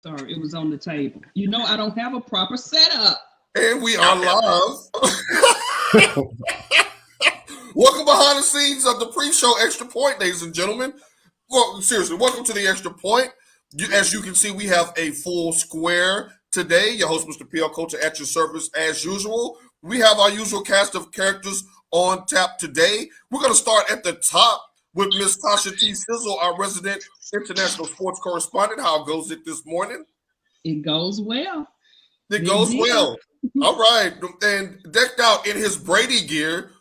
Sorry, it was on the table. You know, I don't have a proper setup. And we are live. Welcome behind the scenes of the pre-show Extra Point, ladies and gentlemen. Well, seriously, welcome to the Extra Point. As you can see, we have a full square today. Your host, Mr. P.L. Colter, at your service as usual. We have our usual cast of characters on tap today. We're going to start at the top with Miss Tasha T. Sizzle, our resident international sports correspondent. How goes it this morning? It goes well. It goes well. All right. And decked out in his Brady gear,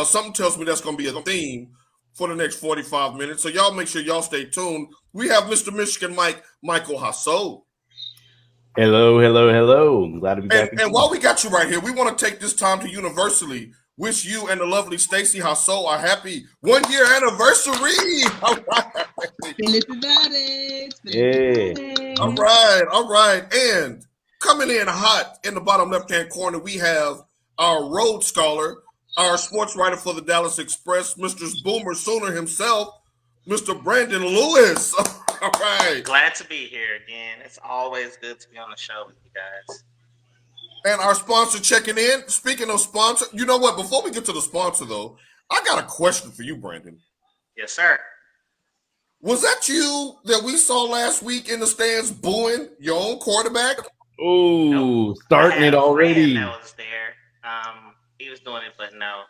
something tells me that's going to be a theme for the next 45 minutes. So y'all make sure y'all stay tuned. We have Mr. Michigan Michael Hasso. Hello. Glad to be back. And while we got you right here, we want to take this time to universally wish you and the lovely Stacy Hasso a happy 1-year anniversary. All right. Yeah. All right. And coming in hot in the bottom left-hand corner, we have our Rhodes Scholar, our sports writer for the Dallas Express, Mr. Boomer Sooner himself, Mr. Brandon Lewis. All right. Glad to be here again. It's always good to be on the show with you guys. And our sponsor checking in. Speaking of sponsor, you know what? Before we get to the sponsor, though, I got a question for you, Brandon. Yes, sir. Was that you that we saw last week in the stands booing your own quarterback? Oh, Nope. starting I had it a friend already. that was there. He was doing it, but no.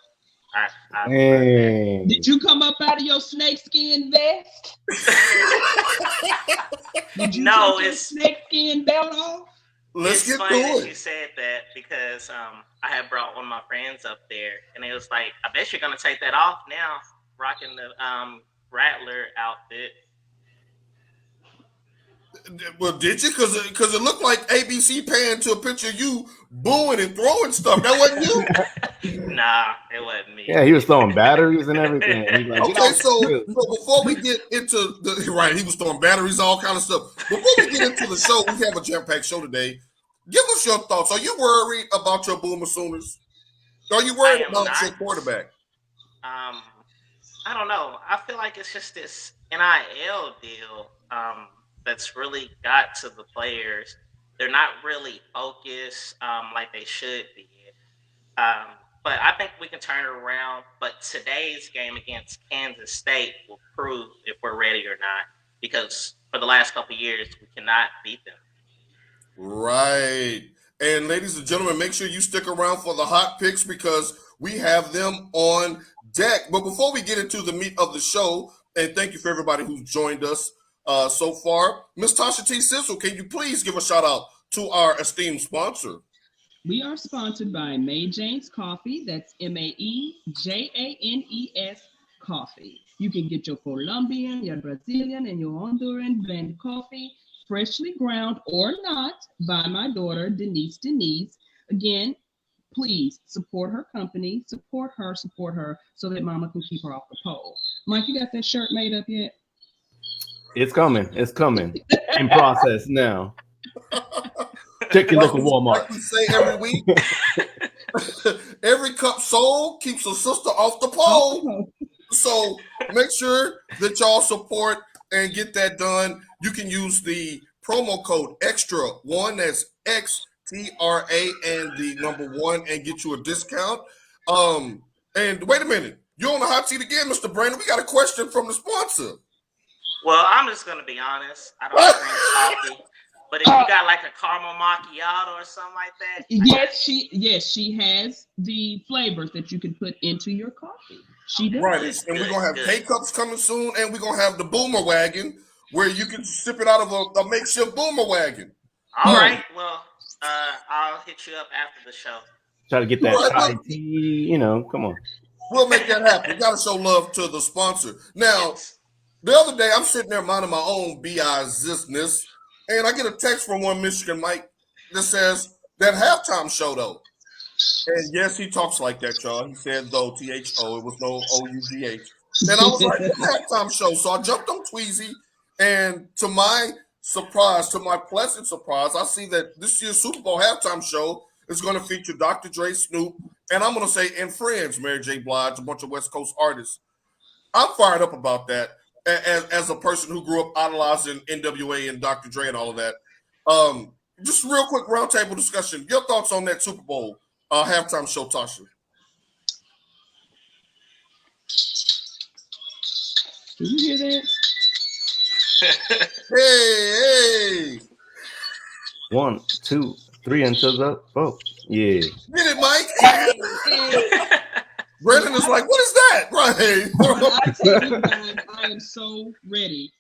Dang. Did you come up out of your snakeskin vest? Did you No, take your it's snakeskin belt off? Let's it's get funny through that you it. said that because I had brought one of my friends up there, and it was like, I bet you're gonna take that off now, rocking the Rattler outfit. Well, did you? Because it looked like ABC panned to a picture of you booing and throwing stuff. That wasn't you? Nah, it wasn't me. Yeah, he was throwing batteries and everything. He's like, Okay, so before we get into the right, he was throwing batteries, all kind of stuff. Before we get into the show, we have a jam-packed show today. Give us your thoughts. Are you worried about your Boomer Sooners? Are you worried about your quarterback? I don't know. I feel like it's just this NIL deal that's really got to the players. They're not really focused like they should be. But I think we can turn it around. But today's game against Kansas State will prove if we're ready or not. Because for the last couple of years, we cannot beat them. Right. And ladies and gentlemen, make sure you stick around for the hot picks because we have them on deck. But before we get into the meat of the show, and thank you for everybody who's joined us so far, Miss Tasha T. Sizzle, can you please give a shout out to our esteemed sponsor? We are sponsored by May Jane's Coffee. That's MAEJANES Coffee. You can get your Colombian, your Brazilian, and your Honduran blend coffee, freshly ground or not, by my daughter, Denise. Again, please support her company, support her, so that mama can keep her off the pole. Mike, you got that shirt made up yet? It's coming. In process now. Check your local Walmart. Like we say every week, every cup sold keeps a sister off the pole. So make sure that y'all support and get that done. You can use the promo code EXTRA1, that's XTRA and the number 1, and get you a discount. And wait a minute, you're on the hot seat again, Mr. Brandon. We got a question from the sponsor. Well, I'm just going to be honest. I don't drink coffee. But if you got like a caramel macchiato or something like that. Yes, she has the flavors that you can put into your coffee. She does. Right, and we're going to have K-Cups coming soon, and we're going to have the Boomer Wagon where you can sip it out of a makeshift Boomer Wagon. All right, well, I'll hit you up after the show. Try to get that chai tea, come on. We'll make that happen. We got to show love to the sponsor. Now, the other day, I'm sitting there minding my own business, and I get a text from one Michigan Mike that says, that halftime show, though. And yes, he talks like that, y'all. He said, though, T-H-O. It was no O-U-G-H. And I was like, halftime show. So I jumped on Tweezy, and to my surprise, to my pleasant surprise, I see that this year's Super Bowl halftime show is going to feature Dr. Dre, Snoop, and I'm going to say, and friends, Mary J. Blige, a bunch of West Coast artists. I'm fired up about that as a person who grew up idolizing NWA and Dr. Dre and all of that. Just real quick roundtable discussion. Your thoughts on that Super Bowl halftime show, Tasha? Did you hear that? Hey. 1, 2, 3 until the vote. Yeah. Get it, Mike. Brandon is like, what is that? Right. I tell you guys, I am so ready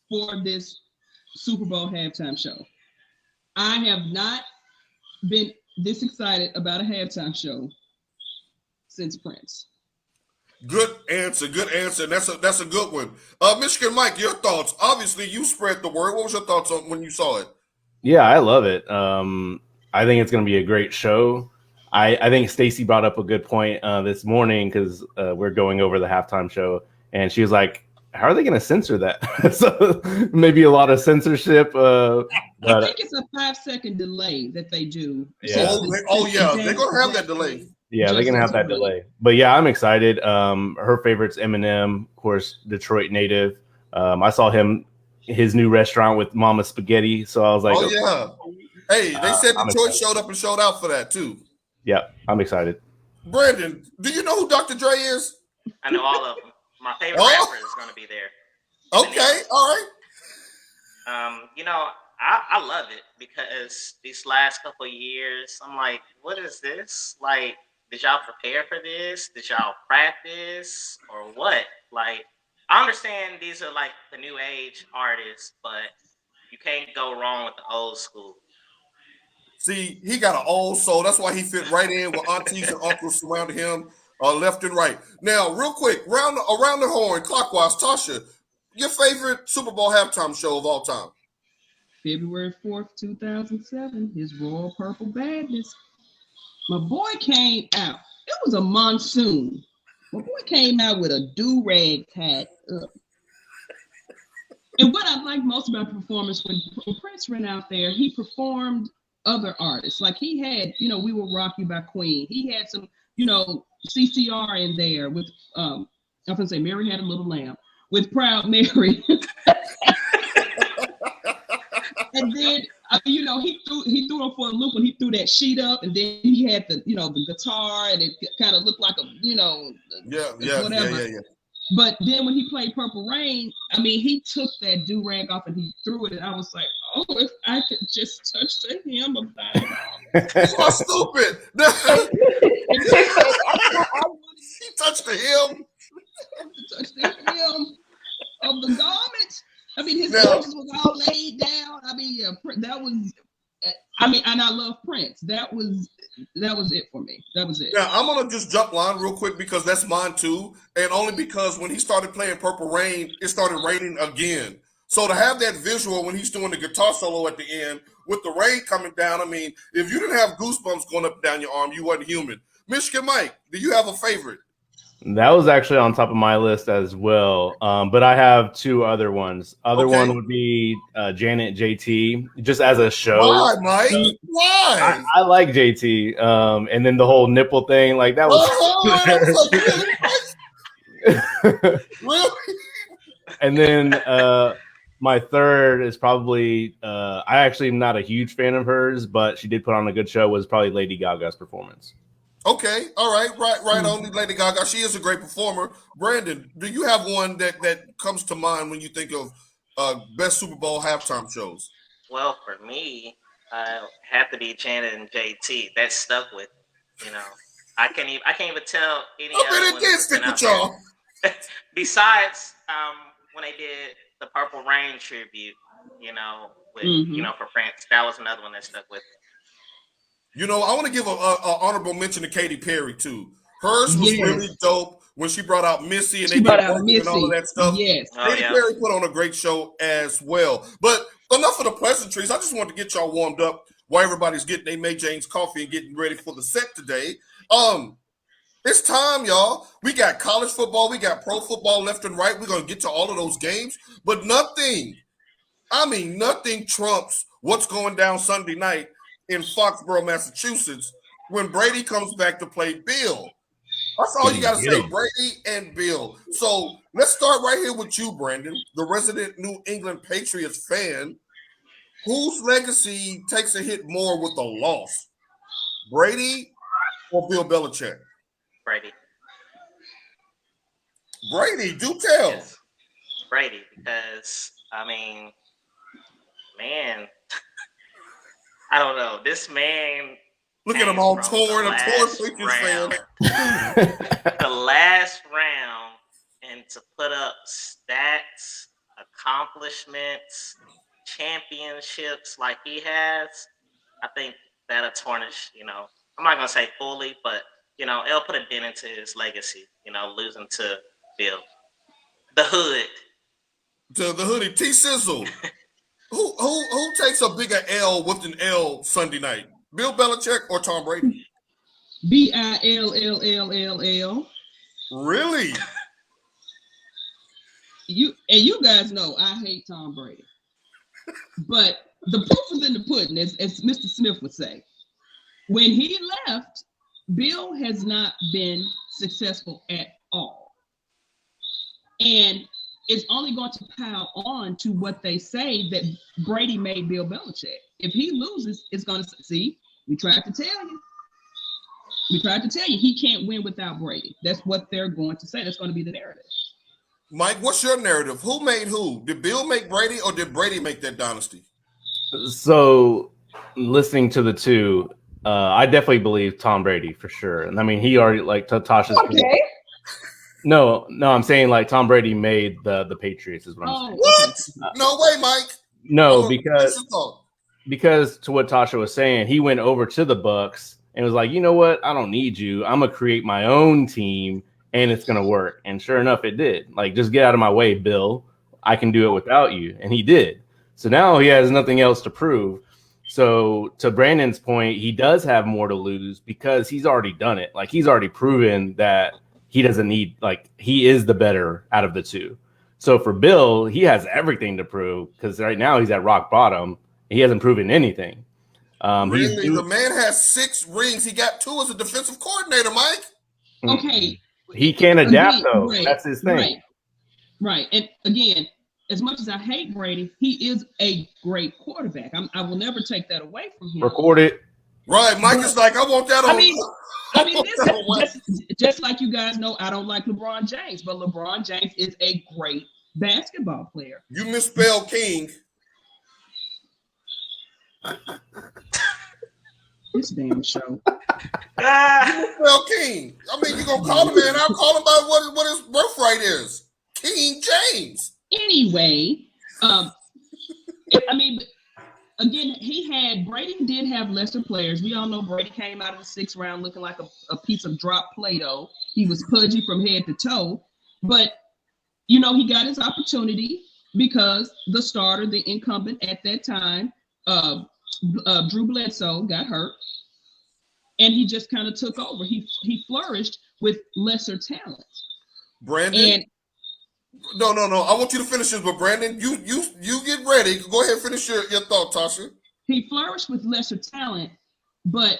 for this Super Bowl halftime show. I have not been this excited about a halftime show since Prince. Good answer. And that's a good one. Michigan Mike, your thoughts. Obviously, you spread the word. What was your thoughts on when you saw it? Yeah, I love it. I think it's going to be a great show. I think Stacy brought up a good point this morning because we're going over the halftime show, and she was like, how are they going to censor that? So maybe a lot of censorship. I think it's a 5-second delay that they do. Yeah. Yeah, they're going to have that delay. Yeah, they're going to have that delay. But yeah, I'm excited. Her favorite's Eminem, of course, Detroit native. I saw his new restaurant with Mama Spaghetti. So I was like, oh, yeah. Hey, they said Detroit showed up and showed out for that, too. Yeah, I'm excited. Brandon, do you know who Dr. Dre is? I know all of them. My favorite rapper is going to be there. Okay, all right. I love it because these last couple of years, I'm like, what is this? Like, did y'all prepare for this? Did y'all practice or what? Like, I understand these are like the new age artists, but you can't go wrong with the old school. See, he got an old soul. That's why he fit right in with aunties and uncles surrounding him left and right. Now, real quick, around the horn, clockwise, Tasha, your favorite Super Bowl halftime show of all time? February 4th, 2007, his Royal Purple Badness. My boy came out. It was a monsoon. My boy came out with a do-rag tied up. And what I liked most about the performance, when Prince went out there, he performed other artists. Like he had, We Will Rock You by Queen. He had some, CCR in there with, I was going to say Mary Had a Little Lamb, with Proud Mary. And then, he threw him for a loop when he threw that sheet up, and then he had the guitar, and it kind of looked like whatever. Yeah. But then when he played Purple Rain, he took that do-rag off and he threw it, and I was like, oh, if I could just touch the hem of that. So stupid. He touched the hem. Touch the hem of the garment. His edges was all laid down. That was. And I love Prince. That was it for me. That was it. Now I'm gonna just jump line real quick because that's mine too, and only because when he started playing Purple Rain, it started raining again. So to have that visual when he's doing the guitar solo at the end with the rain coming down, if you didn't have goosebumps going up and down your arm, you wasn't human. Michigan Mike, do you have a favorite? That was actually on top of my list as well. But I have two other ones. One would be Janet JT, just as a show. Why, Mike? Why? I like JT. And then the whole nipple thing, like that was. Really? And then my third is probably I actually am not a huge fan of hers, but she did put on a good show. Was probably Lady Gaga's performance. Okay, all right, right on, Lady Gaga. She is a great performer. Brandon, do you have one that comes to mind when you think of best Super Bowl halftime shows? Well, for me, have to be Janet and JT. That stuck with me, I can't even tell any other one. It stick with y'all. Besides, when they did the Purple Rain tribute, with for France, that was another one that stuck with me. I want to give an honorable mention to Katy Perry, too. Hers was really dope when she brought out Missy and and all of that stuff. Yes. Katy Perry put on a great show as well. But enough of the pleasantries. I just wanted to get y'all warmed up while everybody's getting their May Jane's coffee and getting ready for the set today. It's time, y'all. We got college football. We got pro football left and right. We're going to get to all of those games. But nothing trumps what's going down Sunday night in Foxborough, Massachusetts, when Brady comes back to play Bill. That's all you got to say, Brady and Bill. So let's start right here with you, Brandon, the resident New England Patriots fan. Whose legacy takes a hit more with a loss? Brady or Bill Belichick? Brady. Brady, do tell. Yes. Brady, because I mean, man, I don't know. This man Look at him all torn, a torn Patriots fan. The last round, and to put up stats, accomplishments, championships like he has, I think that'll tarnish, I'm not going to say fully, but, it'll put a dent into his legacy, losing to Bill. The hood. To the hoodie. Sizzle. Who takes a bigger L with an L Sunday night? Bill Belichick or Tom Brady? Bill. Really? You guys know I hate Tom Brady. But the proof is in the pudding, as Mr. Smith would say. When he left, Bill has not been successful at all. And it's only going to pile on to what they say that Brady made Bill Belichick. If he loses, it's going to see. We tried to tell you. He can't win without Brady. That's what they're going to say. That's going to be the narrative. Mike, what's your narrative? Who made who? Did Bill make Brady or did Brady make that dynasty? So, listening to the two, I definitely believe Tom Brady for sure. And I mean, he already, like Tasha's. Okay. No, I'm saying like Tom Brady made the Patriots is what I'm saying. What? No way, Mike. No, because to what Tasha was saying, he went over to the Bucks and was like, you know what? I don't need you. I'm gonna create my own team and it's gonna work. And sure enough, it did. Like, just get out of my way, Bill. I can do it without you. And he did. So now he has nothing else to prove. So to Brandon's point, he does have more to lose because he's already done it. Like, he's already proven that he doesn't need, like, he is the better out of the two. So for Bill, he has everything to prove because right now he's at rock bottom. He hasn't proven anything. Really? The man has 6 rings. He got 2 as a defensive coordinator, Mike. Okay. He can't adapt, though. Right, that's his thing. Right. And again, as much as I hate Brady, he is a great quarterback. I will never take that away from him. Record it. Right. Mike is like, I want that on. I mean, just like you guys know, I don't like LeBron James, but LeBron James is a great basketball player. You misspelled King. This damn show. You misspelled King. I mean, you're going to call him, man. I'll call him by what his birthright is. King James. Anyway, I mean, again, Brady did have lesser players. We all know Brady came out of the 6th round looking like a piece of dropped Play-Doh. He was pudgy from head to toe. But, he got his opportunity because the starter, the incumbent at that time, Drew Bledsoe, got hurt. And he just kind of took over. He flourished with lesser talent. Brandon? No. I want you to finish this, but Brandon, you get ready. Go ahead and finish your thought, Tasha. He flourished with lesser talent, but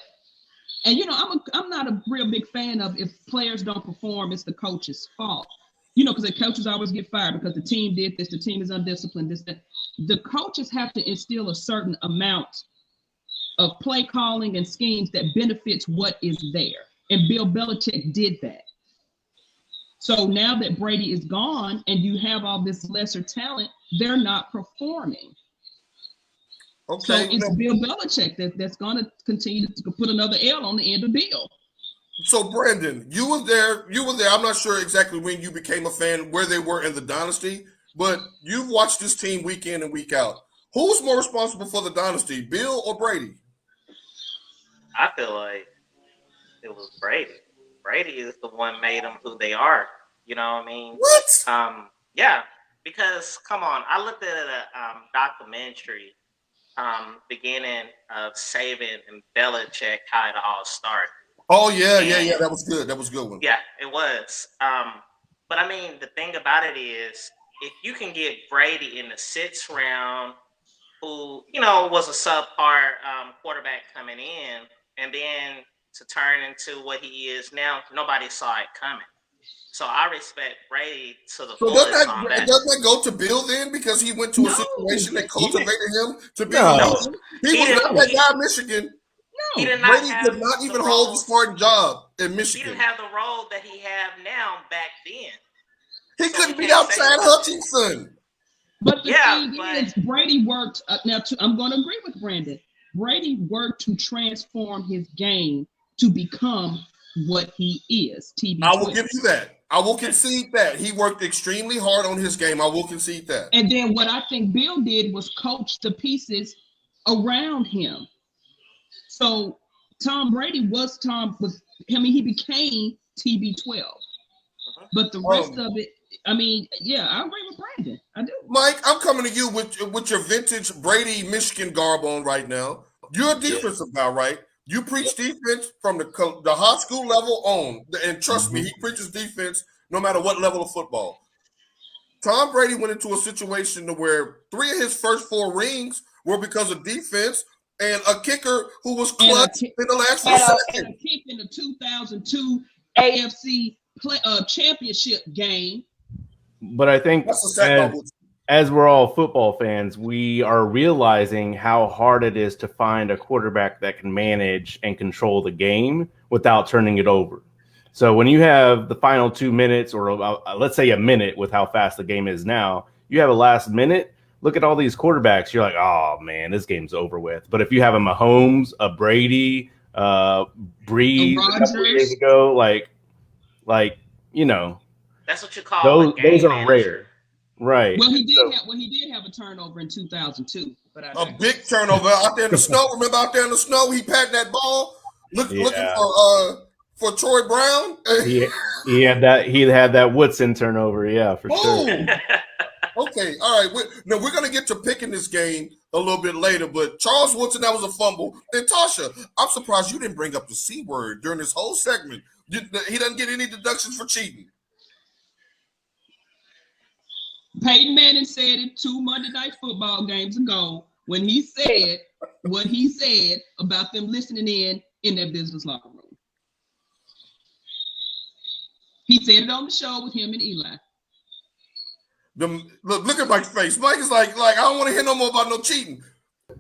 I'm not a real big fan of if players don't perform, it's the coach's fault. Because the coaches always get fired because the team did this, the team is undisciplined, this, that. The coaches have to instill a certain amount of play calling and schemes that benefits what is there. And Bill Belichick did that. So now that Brady is gone and you have all this lesser talent, they're not performing. Okay. So it's Bill Belichick that's going to continue to put another L on the end of Bill. So Brandon, you were there. I'm not sure exactly when you became a fan, where they were in the dynasty, but you've watched this team week in and week out. Who's more responsible for the dynasty, Bill or Brady? I feel like it was Brady. Brady is the one made them who they are. You know what I mean? What? Yeah, because come on, I looked at a documentary beginning of Saban and Belichick, how it all started. Oh yeah, that was good. That was a good one. Yeah, it was. But I mean, the thing about it is, if you can get Brady in the 6th round, who was a subpar quarterback coming in, and then to turn into what he is now, nobody saw it coming. So I respect Brady to the So fullest on that. doesn't that go to Bill then? Because he went to a No. situation that cultivated him to be No. He was not that guy in Michigan. He did not Brady have could not the even hold the role- starting job in He Michigan. didn't have the role that he have now back then. He So couldn't we beat can't out say Chad that. Hutchinson. But the Yeah, thing but- is, Brady worked. I'm going to agree with Brandon. Brady worked to transform his game to become what he is. TB12. I will give you that. I will concede that. He worked extremely hard on his game. I will concede that. And then what I think Bill did was coach the pieces around him. So Tom Brady he became TB12. But the rest of it, I agree with Brandon. I do. Mike, I'm coming to you with your vintage Brady Michigan garb on right now. You're a defensive guy, right? You preach defense from the high school level on. And trust me, he preaches defense no matter what level of football. Tom Brady went into a situation where 3 of his first 4 rings were because of defense and a kicker who was clutch in the last 4 seconds. And a kick in the 2002 AFC championship game. But I think as we're all football fans, we are realizing how hard it is to find a quarterback that can manage and control the game without turning it over. So when you have the final 2 minutes, or let's say a minute with how fast the game is now, you have a last minute, look at all these quarterbacks. You're like, oh, man, this game's over with. But if you have a Mahomes, a Brady, Breeze a couple years ago, that's what you call those are rare. Right. Well, he did have a turnover in 2002. But a big turnover out there in the snow. Remember out there in the snow, he patted that ball, looking for Troy Brown. He had that Woodson turnover, for sure. Okay, all right. We're going to get to picking this game a little bit later, but Charles Woodson, that was a fumble. And Tasha, I'm surprised you didn't bring up the C word during this whole segment. He doesn't get any deductions for cheating. Peyton Manning said it 2 Monday Night Football games ago when he said what he said about them listening in their business locker room. He said it on the show with him and Eli. Look at Mike's face. Mike is like I don't want to hear no more about no cheating.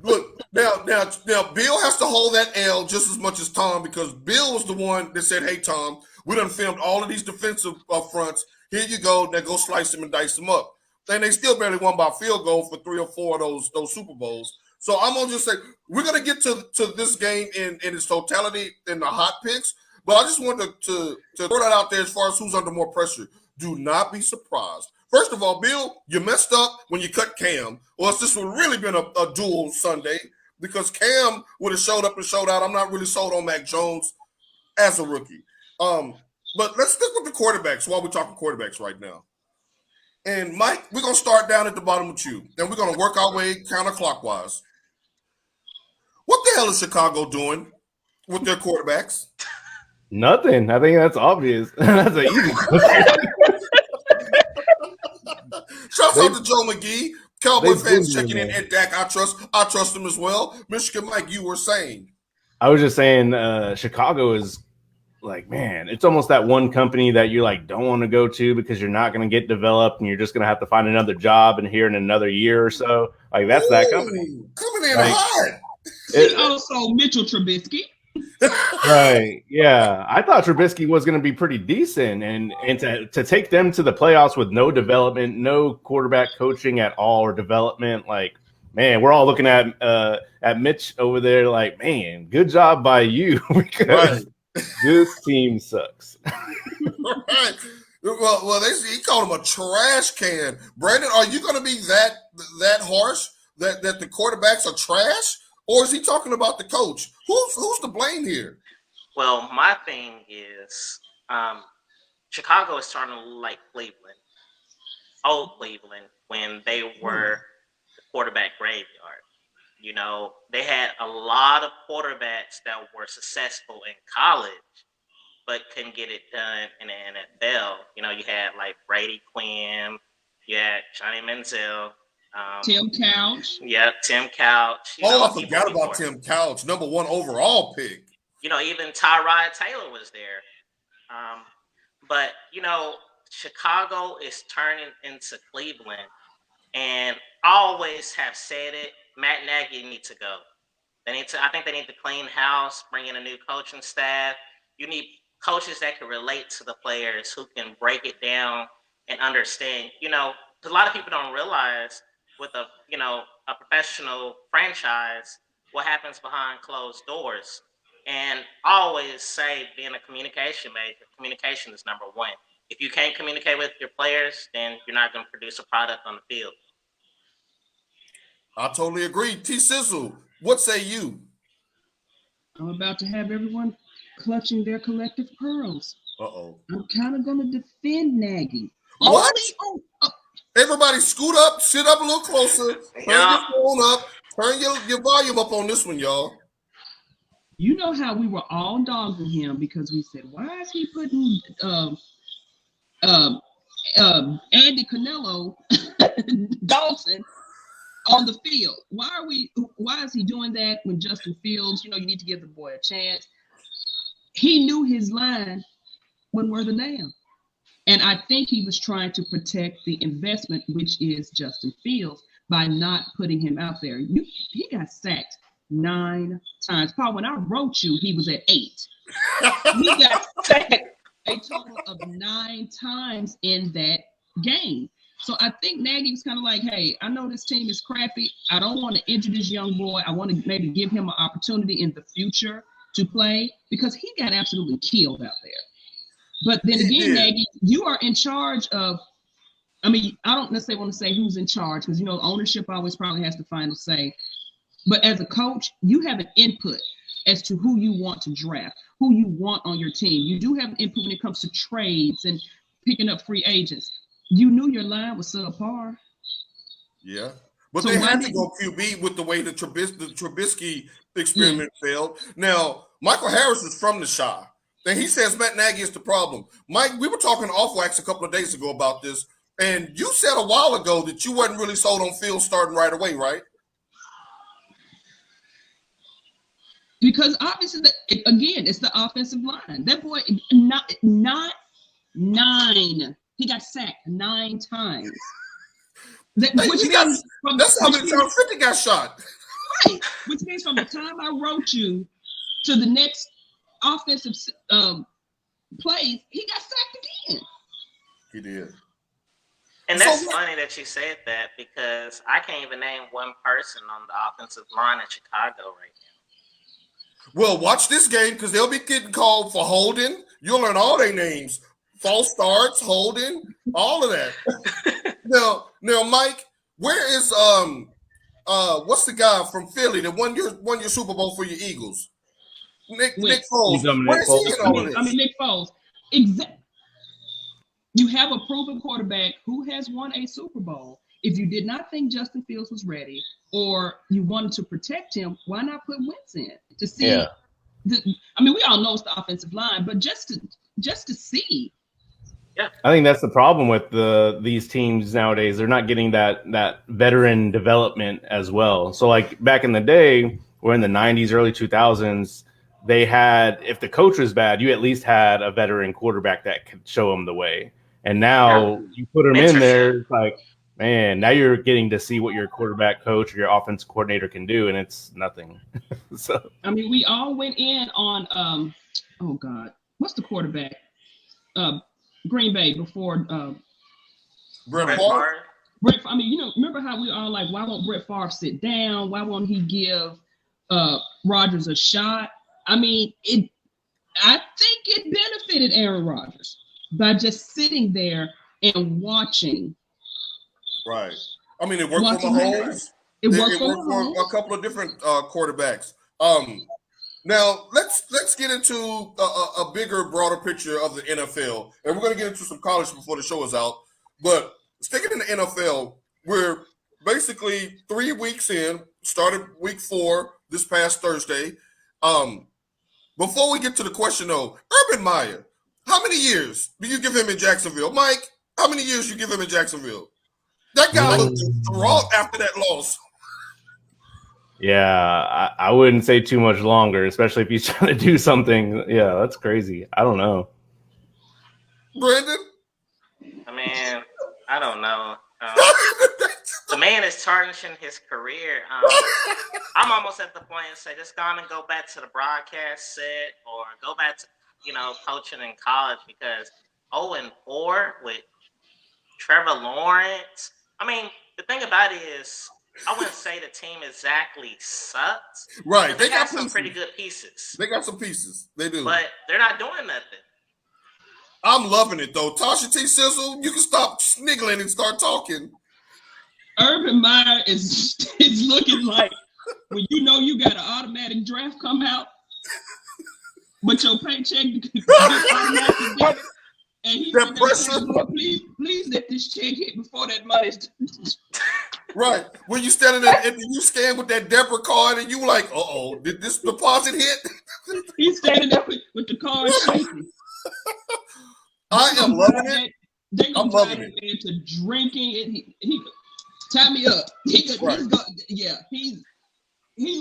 Look, now Bill has to hold that L just as much as Tom, because Bill was the one that said, hey, Tom, we done filmed all of these defensive fronts. Here you go. Now go slice them and dice them up. And they still barely won by field goal for 3 or 4 of those Super Bowls. So I'm going to just say we're going to get to this game in its totality in the hot picks. But I just wanted to throw that out there as far as who's under more pressure. Do not be surprised. First of all, Bill, you messed up when you cut Cam, or else this would really been a dual Sunday, because Cam would have showed up and showed out. I'm not really sold on Mac Jones as a rookie. But let's stick with the quarterbacks while we're talking quarterbacks right now. And Mike, we're going to start down at the bottom with you. Then we're going to work our way counterclockwise. What the hell is Chicago doing with their quarterbacks? Nothing. I think that's obvious. That's an easy question. Shouts out to Joe McGee. Cowboy fans checking in at Dak. I trust him as well. Michigan Mike, you were saying. I was just saying Chicago is like, man, it's almost that one company that you don't want to go to because you're not going to get developed and you're just going to have to find another job in here in another year or so. That company. Coming in hot. Also Mitchell Trubisky. Right. Yeah. I thought Trubisky was going to be pretty decent, and to take them to the playoffs with no development, no quarterback coaching at all or development, man, we're all looking at Mitch over there man, good job by you, because this team sucks. Right. Well, he called him a trash can. Brandon, are you going to be that harsh that the quarterbacks are trash? Or is he talking about the coach? Who's to blame here? Well, my thing is Chicago is starting to look like Cleveland, old Cleveland, when they were the quarterback graveyard. They had a lot of quarterbacks that were successful in college, but couldn't get it done in the NFL. You had Brady Quinn, you had Johnny Manziel. Tim Couch. Yeah, Tim Couch. I forgot about Tim Couch, number 1 overall pick. Even Tyrod Taylor was there. But Chicago is turning into Cleveland, and I always have said it. Matt Nagy needs to go. I think they need to clean house, bring in a new coaching staff. You need coaches that can relate to the players, who can break it down and understand. A lot of people don't realize with a professional franchise what happens behind closed doors. And I always say, being a communication major, communication is number one. If you can't communicate with your players, then you're not going to produce a product on the field. I totally agree. Sizzle, what say you? I'm about to have everyone clutching their collective pearls. Uh-oh. I'm kind of going to defend Nagy. What? Everybody scoot up, sit up a little closer, turn your phone up, turn your volume up on this one, y'all. You know how we were all dogging him because we said, why is he putting Andy Canelo Dalton on the field? Why is he doing that when Justin Fields, you need to give the boy a chance? He knew his line wasn't worth a damn. And I think he was trying to protect the investment, which is Justin Fields, by not putting him out there. He got sacked 9 times. Paul, when I wrote you, he was at 8. He got sacked a total of 9 times in that game. So I think Nagy was kind of like, hey, I know this team is crappy. I don't want to injure this young boy. I want to maybe give him an opportunity in the future to play, because he got absolutely killed out there. But then again, Nagy, you are in charge of, I don't necessarily want to say who's in charge, because, ownership always probably has the final say. But as a coach, you have an input as to who you want to draft, who you want on your team. You do have an input when it comes to trades and picking up free agents. You knew your line was subpar. Yeah. But so they had to go QB with the way the Trubisky experiment failed. Now, Michael Harris is from the Chi. And he says Matt Nagy is the problem. Mike, we were talking off wax a couple of days ago about this, and you said a while ago that you wasn't really sold on Fields starting right away, right? Because obviously, it's the offensive line. That boy, not 9. He got sacked 9 times. That's how many times 50 got shot. Right. Which means from the time I wrote you to the next offensive plays, he got sacked again. He did. And that's funny that you said that, because I can't even name one person on the offensive line in Chicago right now. Well, watch this game, because they'll be getting called for holding. You'll learn all their names. False starts, holding, all of that. Now, Mike, where is what's the guy from Philly that won your Super Bowl for your Eagles? Nick Foles. Where's he in all of this? Nick Foles. Exactly. You have a proven quarterback who has won a Super Bowl. If you did not think Justin Fields was ready, or you wanted to protect him, why not put Wentz in to see? Yeah. We all know it's the offensive line, but just to see. Yeah. I think that's the problem with these teams nowadays. They're not getting that veteran development as well. So like back in the day, we're in the 90s, early 2000s, they had, if the coach was bad, you at least had a veteran quarterback that could show them the way. And now you put them in there, it's like, man, now you're getting to see what your quarterback coach or your offense coordinator can do, and it's nothing. So we all went in on oh God, what's the quarterback? Green Bay before Brett Favre. Remember how we all like, why won't Brett Favre sit down? Why won't he give Rodgers a shot? I think it benefited Aaron Rodgers by just sitting there and watching. Right. It worked for Mahomes. It worked for a couple of different quarterbacks. Now let's get into a bigger, broader picture of the NFL, and we're going to get into some college before the show is out. But sticking in the NFL, we're basically 3 weeks in. Started week 4 this past Thursday. Before we get to the question, though, Urban Meyer, how many years do you give him in Jacksonville? Mike, how many years you give him in Jacksonville? That guy looked distraught after that loss. Yeah, I wouldn't say too much longer, especially if he's trying to do something. Yeah, that's crazy. I don't know. Brandon? I mean, I don't know. The man is tarnishing his career. I'm almost at the point to say just gonna go back to the broadcast set or go back to coaching in college because 0-4 with Trevor Lawrence. I mean, the thing about it is, I wouldn't say the team exactly sucks. Right, they got some pretty good pieces. They got some pieces. They do, but they're not doing nothing. I'm loving it though. Tasha T. Sizzle, you can stop sniggling and start talking. Urban Meyer is looking like when you got an automatic draft come out, but your paycheck automatically and he's that pressure. Please let this check hit before that money's right. When you standing at the U-Scan with that debit card and you like, did this deposit hit? He's standing there with the card shaking. I am loving it. They're gonna try him into drinking it. He tie me up. He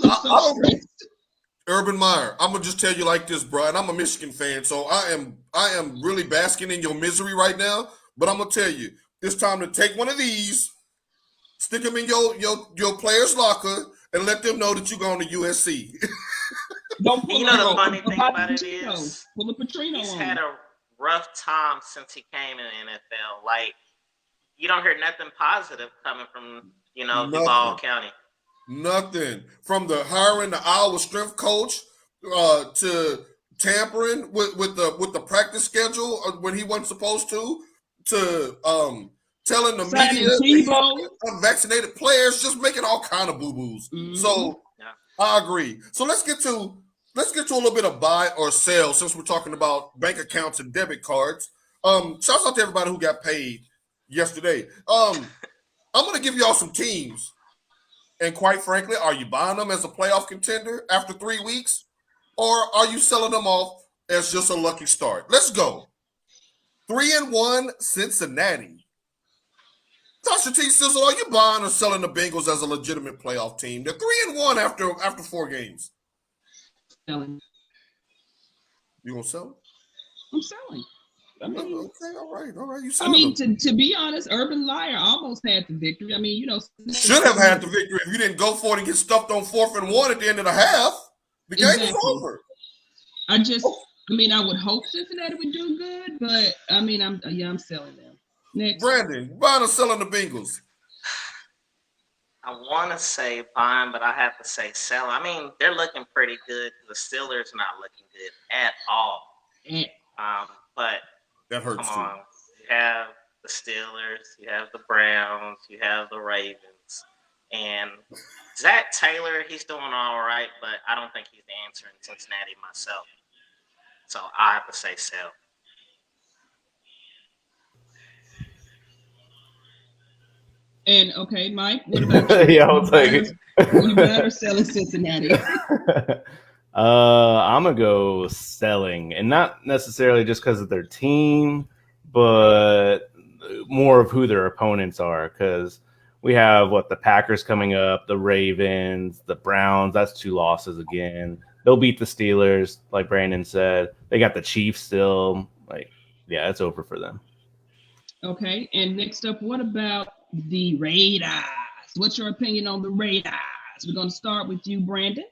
looks so stressed. Urban Meyer, I'm gonna just tell you like this, bro. And I'm a Michigan fan, so I am really basking in your misery right now. But I'm gonna tell you, it's time to take one of these, stick them in your player's locker, and let them know that you're going to USC. Don't pull the funny thing about it is, pull a Petrino he's on. had a rough time since he came in the NFL. Like, you don't hear nothing positive coming from Duval County. Nothing from the hiring the Iowa strength coach to tampering with the practice schedule when he wasn't supposed to telling the media unvaccinated players, just making all kind of boo-boos. Mm-hmm. So I agree. So let's get to a little bit of buy or sell since we're talking about bank accounts and debit cards. Shouts out to everybody who got paid yesterday. I'm gonna give y'all some teams. And quite frankly, are you buying them as a playoff contender after 3 weeks? Or are you selling them off as just a lucky start? Let's go. 3-1 Cincinnati. Tasha T. Sizzle, are you buying or selling the Bengals as a legitimate playoff team? They're 3-1 after 4 games. Selling. You gonna sell them? I'm selling. I mean, okay, all right. You to be honest, Urban Meyer almost had the victory. I mean, should have had the victory if you didn't go for it and get stuffed on 4th and 1 at the end of the half. The game was over. I would hope Cincinnati would do good, but I'm selling them. Next, Brandon, buying or selling the Bengals? I want to say buying, but I have to say selling. I mean, they're looking pretty good. The Steelers not looking good at all. But that hurts come on. You have the Steelers, you have the Browns, you have the Ravens, and Zach Taylor, he's doing all right, but I don't think he's the answer in Cincinnati myself. So I have to say sell. And okay, Mike, what about you? Yeah, I'll take it. You better sell in Cincinnati. I'm gonna go selling, and not necessarily just because of their team, but more of who their opponents are. Because we have the Packers coming up, the Ravens, the Browns. That's 2 losses again. They'll beat the Steelers, like Brandon said. They got the Chiefs still. It's over for them. Okay, and next up, what about the Raiders? What's your opinion on the Raiders? We're gonna start with you, Brandon.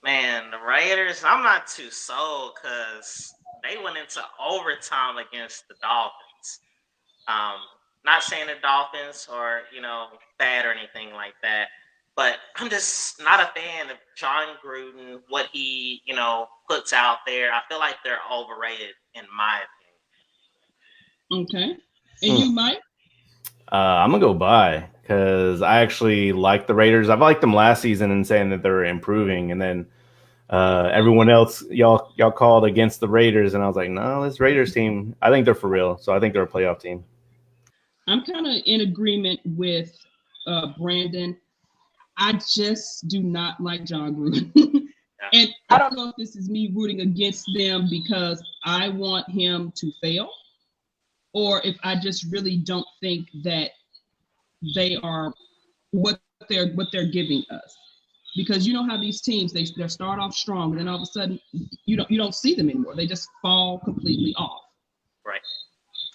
Man, the Raiders, I'm not too sold because they went into overtime against the Dolphins. Not saying the Dolphins are, bad or anything like that, but I'm just not a fan of John Gruden, what he, puts out there. I feel like they're overrated in my opinion. Okay. And you, Mike? I'm going to go buy because I actually like the Raiders. I've liked them last season and saying that they're improving, and then everyone else, y'all called against the Raiders, and I was like, no, this Raiders team, I think they're for real. So I think they're a playoff team. I'm kind of in agreement with Brandon. I just do not like John Gruden. And I don't know if this is me rooting against them because I want him to fail, or if I just really don't think that they are what they're giving us. Because you know how these teams, they start off strong, and then all of a sudden you don't see them anymore. They just fall completely off. Right.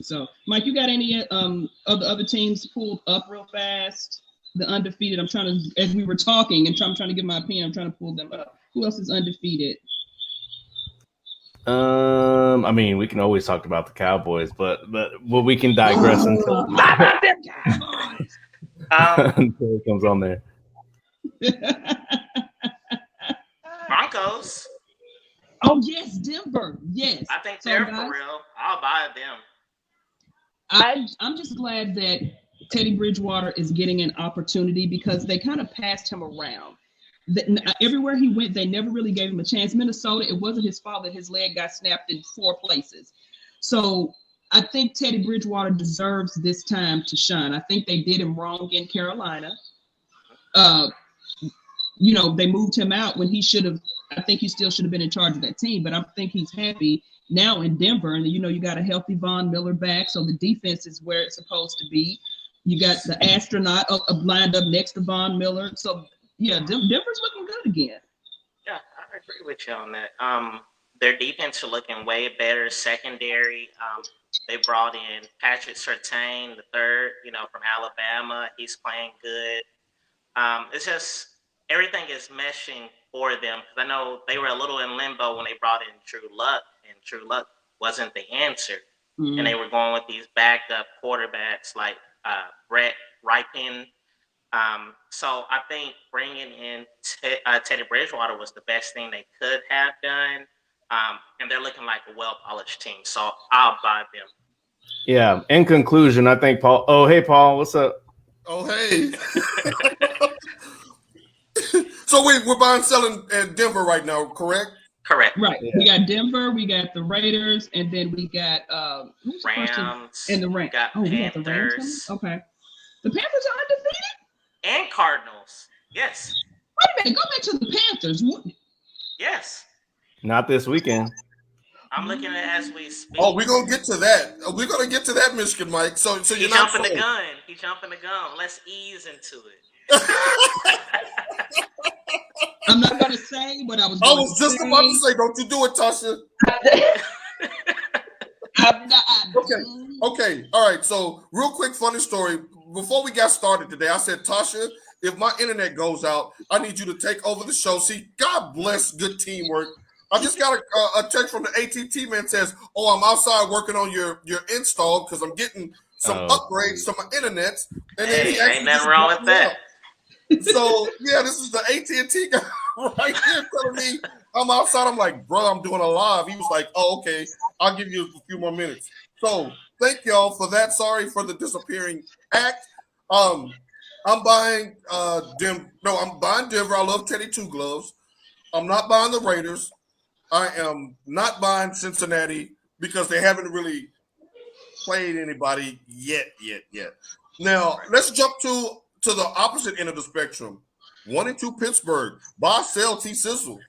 So, Mike, you got any of the other teams pulled up real fast? The undefeated. I'm trying to, as we were talking, and I'm trying to get my opinion. I'm trying to pull them up. Who else is undefeated? I mean, we can always talk about the Cowboys, but we can digress until until it comes on there. Broncos. Oh yes, Denver. Yes, I think they're for real. I'll buy them. I'm just glad that Teddy Bridgewater is getting an opportunity because they kind of passed him around. Everywhere he went, they never really gave him a chance. Minnesota, it wasn't his fault that his leg got snapped in 4 places. So I think Teddy Bridgewater deserves this time to shine. I think they did him wrong in Carolina. They moved him out when he should have. I think he still should have been in charge of that team, but I think he's happy now in Denver. And, you got a healthy Von Miller back, so the defense is where it's supposed to be. You got the astronaut lined up next to Von Miller. So, yeah, Denver's looking good again. Yeah, I agree with you on that. Their defense are looking way better. Secondary, they brought in Patrick Surtain, the third, from Alabama. He's playing good. It's just everything is meshing for them because I know they were a little in limbo when they brought in Drew Luck, and Drew Luck wasn't the answer. Mm-hmm. And they were going with these backup quarterbacks like Brett Ripken. So I think bringing in Teddy Bridgewater was the best thing they could have done. And they're looking like a well-polished team. So I'll buy them. Yeah. In conclusion, I think Paul. Oh, hey, Paul. What's up? Oh, hey. So we're buying, selling in Denver right now, correct? Correct. Right. Yeah. We got Denver, we got the Raiders, and then we got Rams. And the Rams. We got Panthers. We got the Rams. Okay. The Panthers are undefeated? And Cardinals. Yes. Wait a minute. Go back to the Panthers. Yes. Not this weekend. I'm looking at it as we speak. Oh, we're gonna get to that. We're gonna get to that, Michigan Mike. So you're not jumping the gun. He's jumping the gun. Let's ease into it. I'm not gonna say what I was. I was just about to say, don't you do it, Tasha. Okay. All right. So real quick, funny story. Before we got started today, I said, Tasha, if my internet goes out, I need you to take over the show. See, God bless good teamwork. I just got a text from the AT&T man says, "Oh, I'm outside working on your install because I'm getting some upgrades to my internet." And then he ain't nothing wrong with that. So yeah, this is the AT&T guy right here telling me I'm outside. I'm like, bro, I'm doing a live. He was like, "Oh, okay, I'll give you a few more minutes." So thank y'all for that. Sorry for the disappearing act. I'm buying Denver. No, I'm buying Denver. I love Teddy Two Gloves. I'm not buying the Raiders. I am not buying Cincinnati because they haven't really played anybody yet. Now, let's jump to the opposite end of the spectrum. 1-2 Pittsburgh. Buy, sell, Sizzle.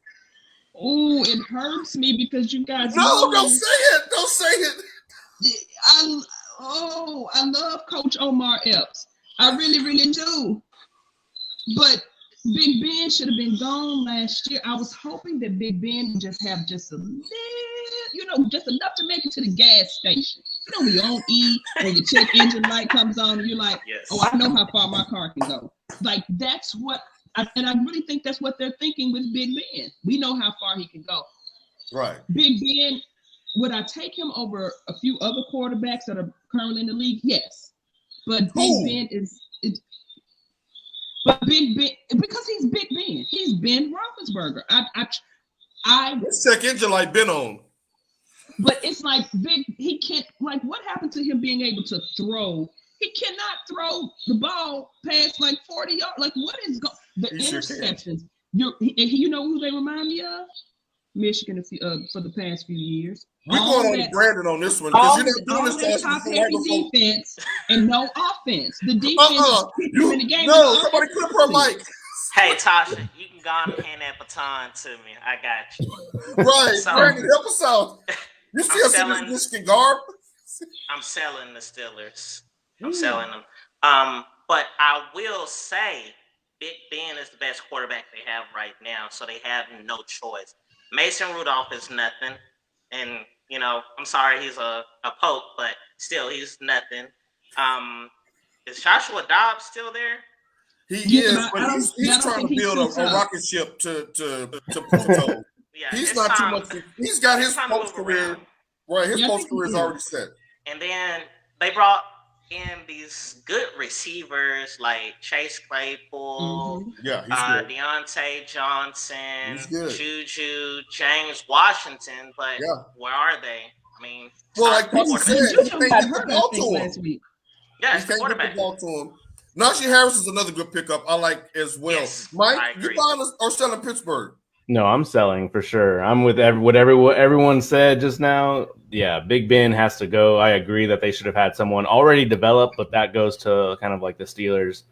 Oh, it hurts me because you guys. No, don't say it. Don't say it. I love Coach Omar Epps. I really, really do. But Big Ben should have been gone last year. I was hoping that Big Ben would just have just a little, just enough to make it to the gas station. We on E when your check engine light comes on and you're like, yes. Oh, I know how far my car can go. Like that's what, and I really think that's what they're thinking with Big Ben. We know how far he can go. Right. Big Ben, would I take him over a few other quarterbacks that are currently in the league? Yes. But Big Ben is. But Big Ben, because he's Big Ben, he's Ben Roethlisberger. This check engine light been on. But it's like he can't, like what happened to him being able to throw? He cannot throw the ball past like 40 yards. Like what is the interceptions? You know who they remind me of? Michigan for the past few years. We're going on Brandon on this one because you're not doing this top-heavy defense and no offense. The defense in the game. No, somebody clip her mic. Hey, Tasha, you can go on and hand that baton to me. I got you. Right, so, Brandon, help us out. You see us in this Michigan garb? I'm selling the Steelers. I'm selling them. But I will say Big Ben is the best quarterback they have right now, so they have no choice. Mason Rudolph is nothing. And I'm sorry he's a pope, but still he's nothing. Is Joshua Dobbs still there? He Yeah, is, but but he's I don't trying think to he's build too a tough. rocket ship to Pluto. Yeah, He's it's not too time. much. He's got his It's time to post move career. around. Right, his Yeah, I post think he career is is. already set. And then they brought in these good receivers like Chase Claypool, Mhm. Yeah, he's good. Deontay Johnson, He's good. Juju, James Washington, but Yeah. where are they? I mean, Well, like starting Papa quarterback. said, he Juju can't got get the hurt, I ball think, to him. last week. Yeah, He it's the can't get the quarterback. ball to him. Najee Harris is another good pickup I like as well. Yes, I Mike, you agree. buying or selling Pittsburgh? No, I'm selling for sure. I'm with what everyone said just now. Yeah, Big Ben has to go. I agree that they should have had someone already developed, but that goes to kind of like the Steelers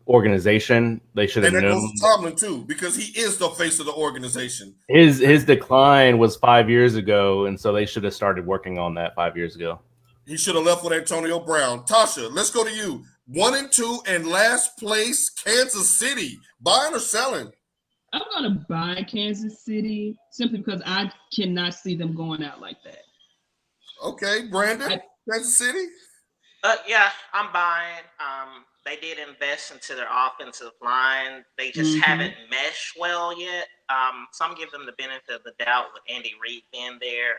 organization. They should have And that goes known to Tomlin too, because he is the face of the organization. his decline was 5 years ago, and so they should have started working on that 5 years ago. He should have left with Antonio Brown. Tasha, let's go to you. 1-2 and last place, Kansas City. Buying or selling? I'm going to buy Kansas City simply because I cannot see them going out like that. Okay, Brandon, Kansas City? Yeah, I'm buying. They did invest into their offensive line. They just haven't meshed well yet. So I'm giving them the benefit of the doubt with Andy Reid being there.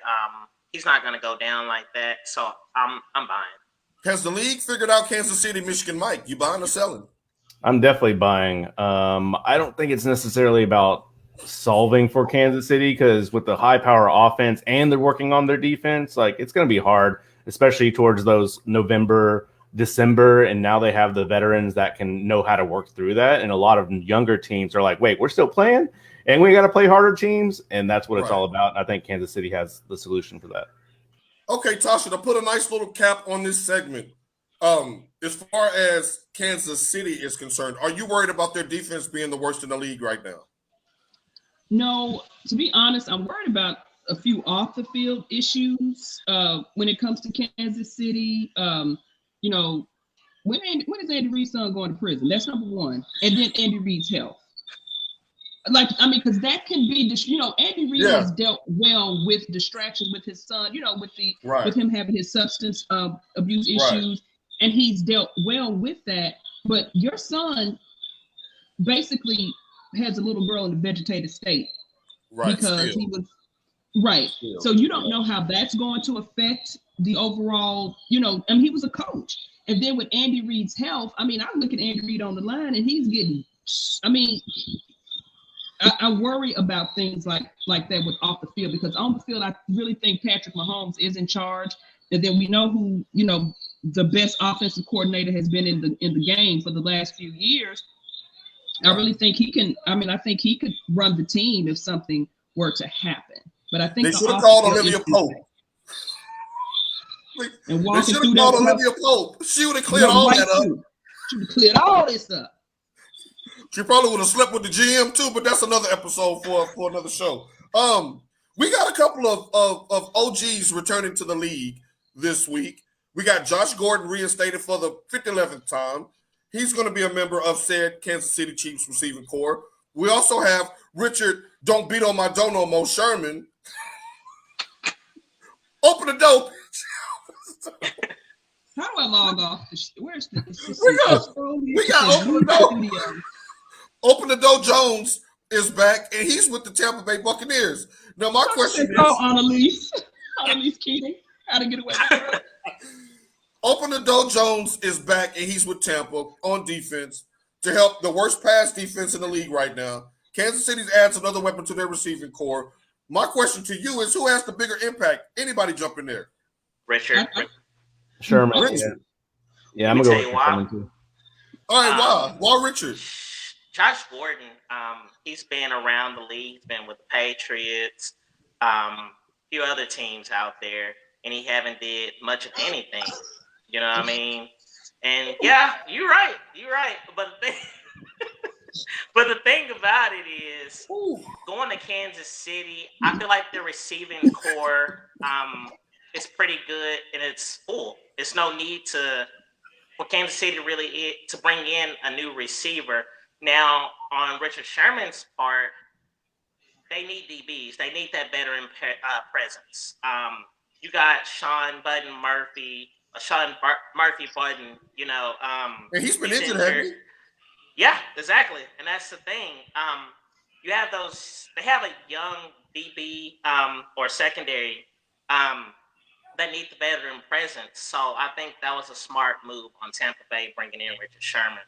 He's not going to go down like that. So I'm buying. Has the league figured out Kansas City, Michigan? Mike, you buying or selling? I'm definitely buying. I don't think it's necessarily about solving for Kansas City because with the high power offense and they're working on their defense, like it's going to be hard, especially towards those November, December, and now they have the veterans that can know how to work through that. And a lot of younger teams are like, wait, we're still playing and we got to play harder teams. And that's what it's all about. I think Kansas City has the solution for that. Okay, Tasha, to put a nice little cap on this segment, as far as Kansas City is concerned, are you worried about their defense being the worst in the league right now? No, to be honest, I'm worried about a few off the field issues when it comes to Kansas City. You know, when is Andy Reid's son going to prison? That's number one. And then Andy Reid's health. Like, I mean, because that can be, Andy Reid has dealt well with distractions with his son, with him having his substance abuse issues, and he's dealt well with that. But your son basically has a little girl in a vegetative state, because he was so you don't know how that's going to affect the overall. He was a coach, and then with Andy Reid's health, I mean, I look at Andy Reid on the line, and he's getting. I mean. I worry about things like that with off the field, because on the field, I really think Patrick Mahomes is in charge, and then we know who the best offensive coordinator has been in the game for the last few years. I really think he can. I mean, I think he could run the team if something were to happen. But I think they should have called Olivia Pope. And they should have called Olivia Pope. She would have cleared all that up. She would have cleared all this up. She probably would have slept with the GM too, but that's another episode for another show. We got a couple of OGs returning to the league this week. We got Josh Gordon reinstated for the 11th time. He's going to be a member of said Kansas City Chiefs receiving corps. We also have Richard "Don't Beat on My Dono Mo" Sherman. Open the door. How do I log off? Where's the we got open the door. Open the door Jones is back, and he's with the Tampa Bay Buccaneers. Now, my question is... Annalise Keating, how to get away with her. Open the door Jones is back, and he's with Tampa on defense to help the worst pass defense in the league right now. Kansas City adds another weapon to their receiving corps. My question to you is, who has the bigger impact? Anybody jump in there? Richard. Sherman. Richard. Yeah, I'm going to go with Sherman too. All right, why Richard? Josh Gordon, he's been around the league. He's been with the Patriots, a few other teams out there, and he haven't did much of anything. You know what I mean? And yeah, you're right. But the thing about it is, going to Kansas City, I feel like the receiving core is pretty good, and it's full. There's no need for Kansas City to bring in a new receiver. Now, on Richard Sherman's part, they need DBs. They need that veteran presence. You got Sean Murphy Button. And he's been he's injured, hasn't he? Yeah, exactly. And that's the thing. You have those. They have a young DB or secondary that need the veteran presence. So I think that was a smart move on Tampa Bay bringing in Richard Sherman.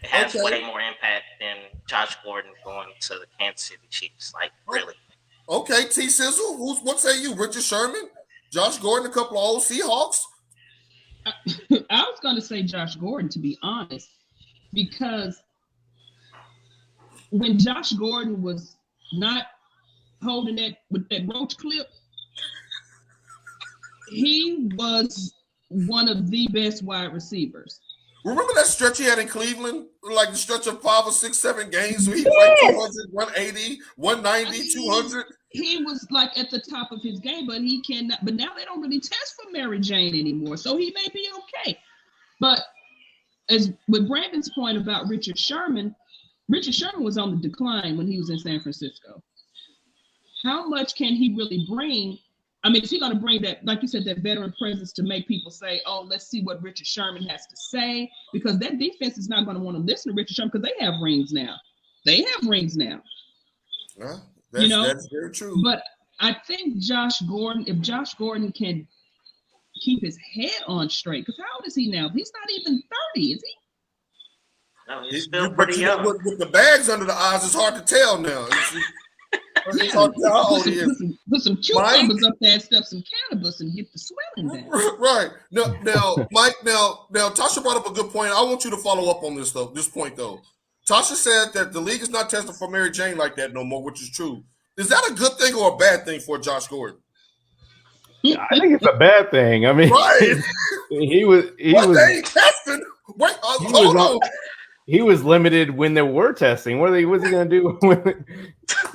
It has way more impact than Josh Gordon going to the Kansas City Chiefs. Like, really. Okay, T Sizzle, what say you? Richard Sherman, Josh Gordon, a couple of old Seahawks. I was going to say Josh Gordon, to be honest, because when Josh Gordon was not holding that with that roach clip, he was one of the best wide receivers. Remember that stretch he had in Cleveland? Like the stretch of 5 or 6, 7 games where he played 200, 180, 190, 200. He was like at the top of his game, but he cannot. But now they don't really test for Mary Jane anymore, so he may be okay. But as with Brandon's point about Richard Sherman was on the decline when he was in San Francisco. How much can he really bring? I mean, is he going to bring that, like you said, that veteran presence to make people say, oh, let's see what Richard Sherman has to say? Because that defense is not going to want to listen to Richard Sherman because they have rings now. Yeah, that's very true. But I think if Josh Gordon can keep his head on straight, because how old is he now? He's not even 30, is he? No, he's still pretty young. With the bags under the eyes, it's hard to tell now. It's hard to tell how old he is. Put some cucumbers up there and stuff some cannabis and get the swelling down. Right. Now, Mike, now Tasha brought up a good point. I want you to follow up on this point though. Tasha said that the league is not testing for Mary Jane like that no more, which is true. Is that a good thing or a bad thing for Josh Gordon? I think it's a bad thing. I mean, right. he was testing. Wait, hold on. He was limited when they were testing. What's he going to do when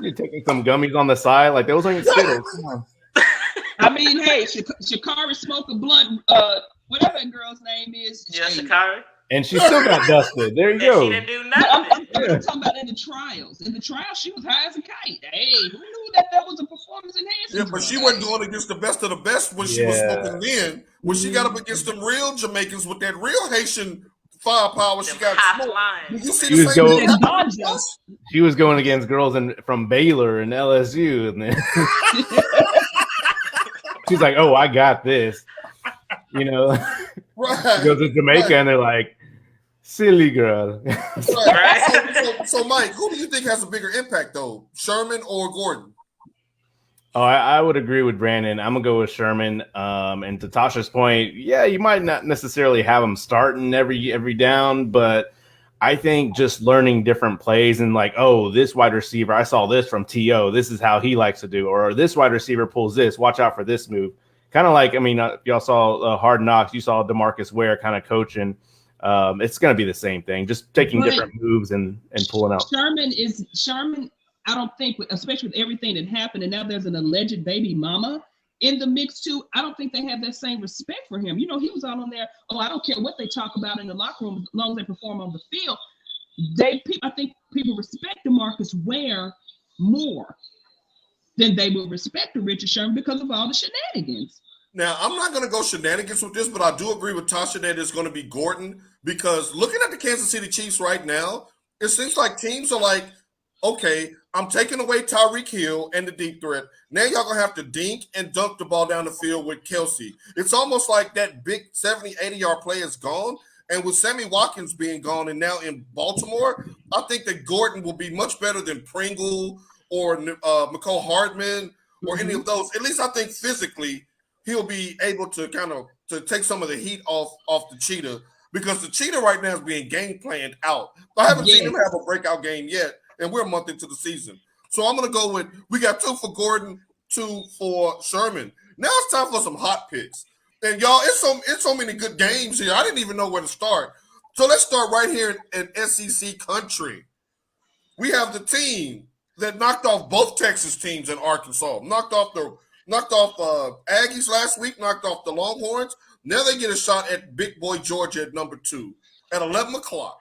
you're taking some gummies on the side? Like, those ain't Skittles. Come on. I mean, hey, Shakari smoked a blunt, whatever that girl's name is. Yeah, Shakari. And she still got dusted. There you go. She didn't do nothing. I'm talking about in the trials. In the trials, she was high as a kite. Hey, who knew that was a performance enhancing? Yeah, but she wasn't going against the best of the best when she was smoking then. When she got up against them real Jamaicans with that real Haitian firepower, she got smoked. You see she was going against girls from Baylor and LSU, and then she's like, "Oh, I got this," Right. She goes to Jamaica, and they're like, "Silly girl." Right. So, Mike, who do you think has a bigger impact, though, Sherman or Gordon? Oh, I would agree with Brandon. I'm gonna go with Sherman. And to Tasha's point, yeah, you might not necessarily have him starting every down, but I think just learning different plays and like, oh, this wide receiver, I saw this from T.O. This is how he likes to do, or this wide receiver pulls this. Watch out for this move. Kind of like, I mean, if y'all saw Hard Knocks, you saw DeMarcus Ware kind of coaching. It's going to be the same thing, just taking different moves and pulling out. Sherman. I don't think, especially with everything that happened, and now there's an alleged baby mama in the mix too. I don't think they have that same respect for him. He was out on there. Oh, I don't care what they talk about in the locker room, as long as they perform on the field. I think people respect DeMarcus Ware more than they will respect Richard Sherman because of all the shenanigans. Now, I'm not going to go shenanigans with this, but I do agree with Tasha that it's going to be Gordon, because looking at the Kansas City Chiefs right now, it seems like teams are like, okay, I'm taking away Tyreek Hill and the deep threat. Now y'all going to have to dink and dunk the ball down the field with Kelsey. It's almost like that big 70, 80-yard play is gone. And with Sammy Watkins being gone and now in Baltimore, I think that Gordon will be much better than Pringle or McCole Hardman or any of those. At least I think physically he'll be able to to take some of the heat off the Cheetah, because the Cheetah right now is being game planned out. I haven't seen him have a breakout game yet. And we're a month into the season. So I'm going to go with, we got 2 for Gordon, 2 for Sherman. Now it's time for some hot picks. And y'all, it's so many good games here. I didn't even know where to start. So let's start right here in SEC country. We have the team that knocked off both Texas teams in Arkansas. Knocked off Aggies last week, knocked off the Longhorns. Now they get a shot at Big Boy Georgia at number 2 at 11 o'clock.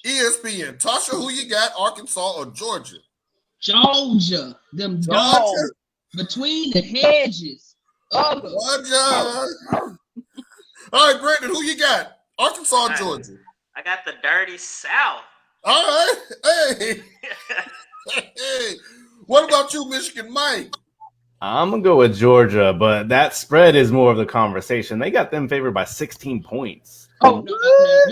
ESPN. Tasha, who you got, Arkansas or Georgia? Georgia, them dogs between the hedges. Georgia. All right, Brandon, who you got? Arkansas, Georgia. I got the dirty South. All right. Hey. Hey. What about you, Michigan Mike? I'm going to go with Georgia, but that spread is more of the conversation. They got them favored by 16 points. Oh,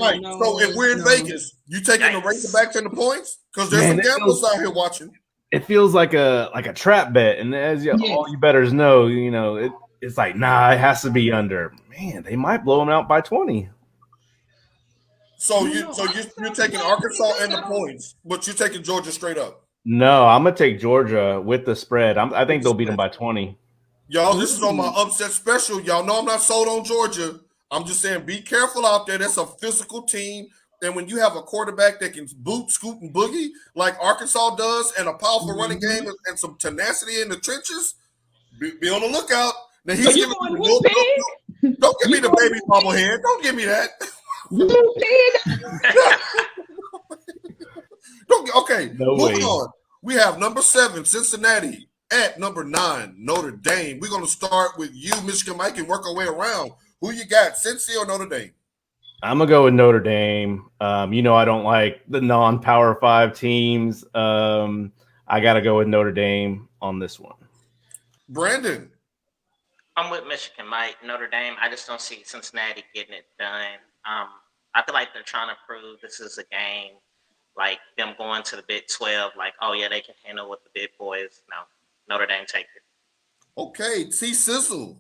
right. So if we're in Vegas, you taking the Razorbacks and the points? Because there's some gamblers out here watching. It feels like a trap bet. And as all you bettors know, it's like, nah, it has to be under. Man, they might blow them out by 20. So you're taking Arkansas and the points, but you're taking Georgia straight up. No, I'm gonna take Georgia with the spread. I think they'll beat them by 20. Y'all, this is on my upset special. Y'all know I'm not sold on Georgia. I'm just saying, be careful out there. That's a physical team. And when you have a quarterback that can boot, scoot, and boogie like Arkansas does, and a powerful running game and some tenacity in the trenches, be on the lookout. Now he's giving me don't give me the baby bobblehead. Don't give me that. Okay, moving on. We have number 7, Cincinnati, at number 9, Notre Dame. We're going to start with you, Michigan Mike, and work our way around. Who you got, Cincy or Notre Dame? I'm going to go with Notre Dame. I don't like the non-Power 5 teams. I got to go with Notre Dame on this one. Brandon? I'm with Michigan Mike. Notre Dame, I just don't see Cincinnati getting it done. I feel like they're trying to prove this is a game. Like them going to the Big 12, like, oh, yeah, they can handle with the big boys. No, Notre Dame take it. Okay, Sizzle.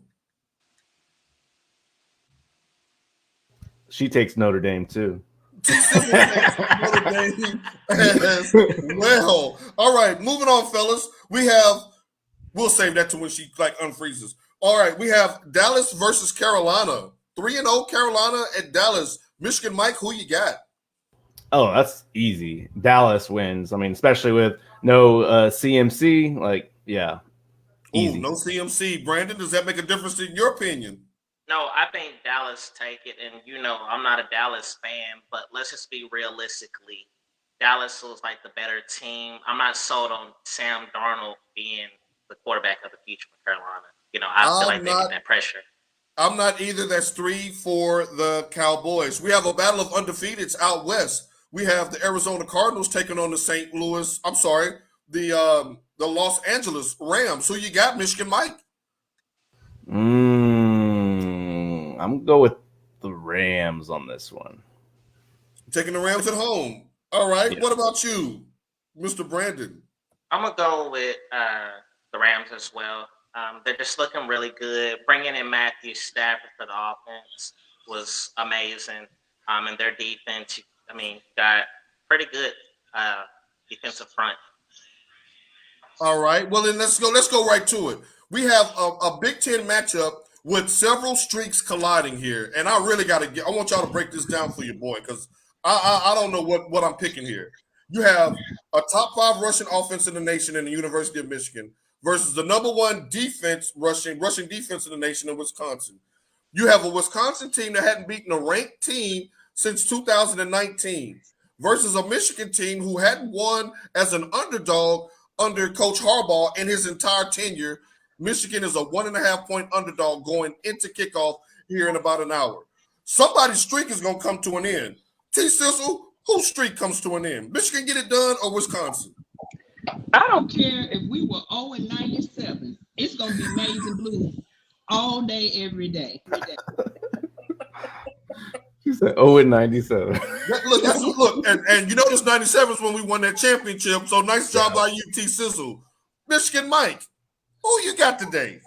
She takes Notre Dame, too. Sizzle takes Notre Dame as well. All right, moving on, fellas. We'll save that to when she, unfreezes. All right, we have Dallas versus Carolina. 3-0 Carolina at Dallas. Michigan Mike, who you got? Oh, that's easy. Dallas wins. I mean, especially with no CMC. Yeah. Easy. Ooh, no CMC. Brandon, does that make a difference in your opinion? No, I think Dallas take it. And, I'm not a Dallas fan, but let's just be realistically. Dallas was the better team. I'm not sold on Sam Darnold being the quarterback of the future for Carolina. I feel like they get that pressure. I'm not either. That's 3 for the Cowboys. We have a battle of undefeateds out west. We have the Arizona Cardinals taking on the Los Angeles Rams. Who you got, Michigan Mike? I'm going to go with the Rams on this one. Taking the Rams at home. All right. Yeah. What about you, Mr. Brandon? I'm going to go with the Rams as well. They're just looking really good. Bringing in Matthew Stafford for the offense was amazing. And their defense, got pretty good defensive front. All right. Well, then let's go right to it. We have a Big Ten matchup with several streaks colliding here. And I really I want y'all to break this down for your boy, because I don't know what I'm picking here. You have a top 5 rushing offense in the nation in the University of Michigan versus the number 1 rushing defense in the nation in Wisconsin. You have a Wisconsin team that hadn't beaten a ranked team since 2019 versus a Michigan team who hadn't won as an underdog under Coach Harbaugh in his entire tenure. Michigan is a 1.5-point underdog going into kickoff here in about an hour. Somebody's streak is going to come to an end. Sizzle, whose streak comes to an end? Michigan get it done or Wisconsin? I don't care if we were 0-97. It's going to be maize and blue all day, every day. She said 0-97. Look, and this 97 is when we won that championship. So nice job by you, Sizzle. Michigan Mike, who you got today?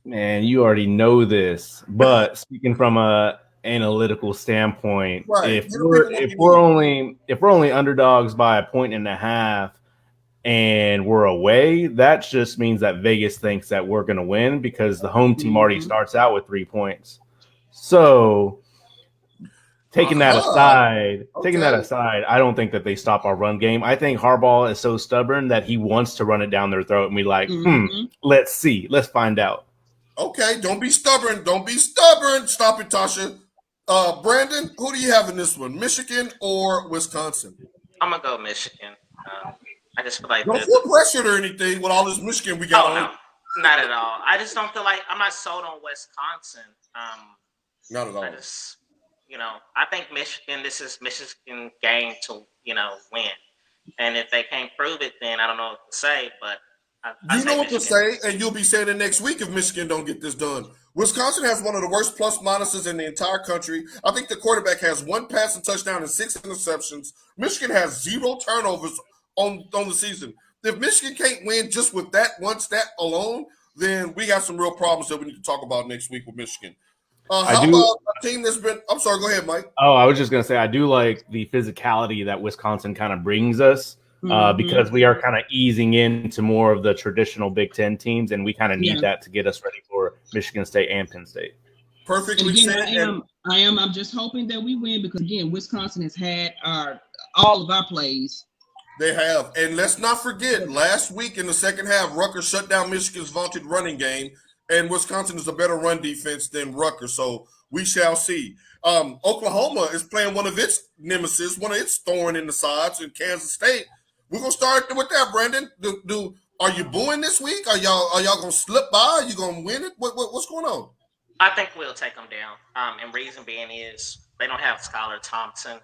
Man, you already know this, but speaking from a analytical standpoint, right. if we're only underdogs by 1.5 and we're away, that just means that Vegas thinks that we're going to win because the home team already starts out with 3 points. So taking that aside, I don't think that they stop our run game. I think Harbaugh is so stubborn that he wants to run it down their throat and be like, let's see. Let's find out. Okay, don't be stubborn. Don't be stubborn. Stop it, Tasha. Brandon, who do you have in this one, Michigan or Wisconsin? I'm going to go Michigan. I just feel like Don't feel pressured or anything with all this Michigan we got on. No, not at all. I just don't feel like I'm not sold on Wisconsin. Not at all. I think Michigan. This is Michigan game to win, and if they can't prove it, then I don't know what to say. But you know what to say, and you'll be saying it next week if Michigan don't get this done. Wisconsin has one of the worst plus minuses in the entire country. I think the quarterback has 1 passing touchdown and 6 interceptions. Michigan has 0 turnovers on the season. If Michigan can't win just with that one stat alone, then we got some real problems that we need to talk about next week with Michigan. How about a team that's been – I'm sorry, go ahead, Mike. Oh, I was just going to say I do like the physicality that Wisconsin kind of brings us. Because we are kind of easing into more of the traditional Big Ten teams, and we kind of need that to get us ready for Michigan State and Penn State. Perfectly said. I'm just hoping that we win because, again, Wisconsin has had all of our plays. They have. And let's not forget, last week in the second half, Rutgers shut down Michigan's vaunted running game, and Wisconsin is a better run defense than Rutgers, so we shall see. Oklahoma is playing one of its nemesis, one of its thorn in the sides in Kansas State. We're gonna start with that, Brandon. Are you booing this week? Are y'all gonna slip by? Are you gonna win it? What's going on? I think we'll take them down. And reason being is they don't have Skylar Thompson.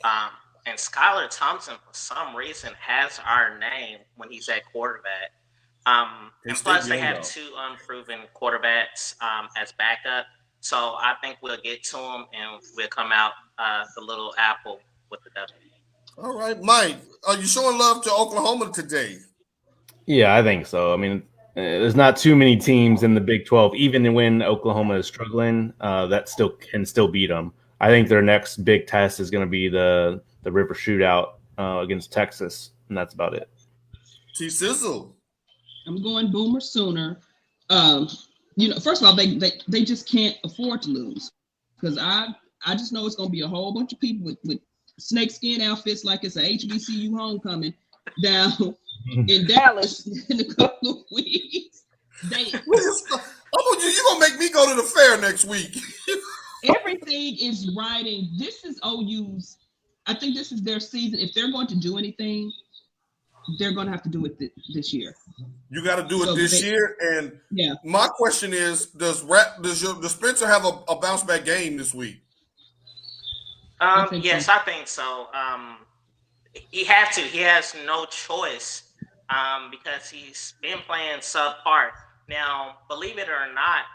And Skylar Thompson, for some reason, has our name when he's at quarterback. And plus, they have 2 unproven quarterbacks as backup. So I think we'll get to them and we'll come out the little apple with the W. All right, Mike, are you showing love to Oklahoma today? Yeah, I think so. I mean, there's not too many teams in the Big 12, even when Oklahoma is struggling, that can still beat them. I think their next big test is going to be the River Shootout against Texas, and that's about it. Sizzle. I'm going Boomer Sooner. First of all, they just can't afford to lose because I just know it's going to be a whole bunch of people with snakeskin outfits like it's a HBCU homecoming down in Dallas in a couple of weeks. You're gonna make me go to the fair next week. Everything is riding. This is OU's. I think this is their season. If they're going to do anything, they're going to have to do it this year. You got to do it this year. And my question is, does Spencer have a bounce back game this week? Yes, I think so. He has to. He has no choice because he's been playing subpar. Now, believe it or not,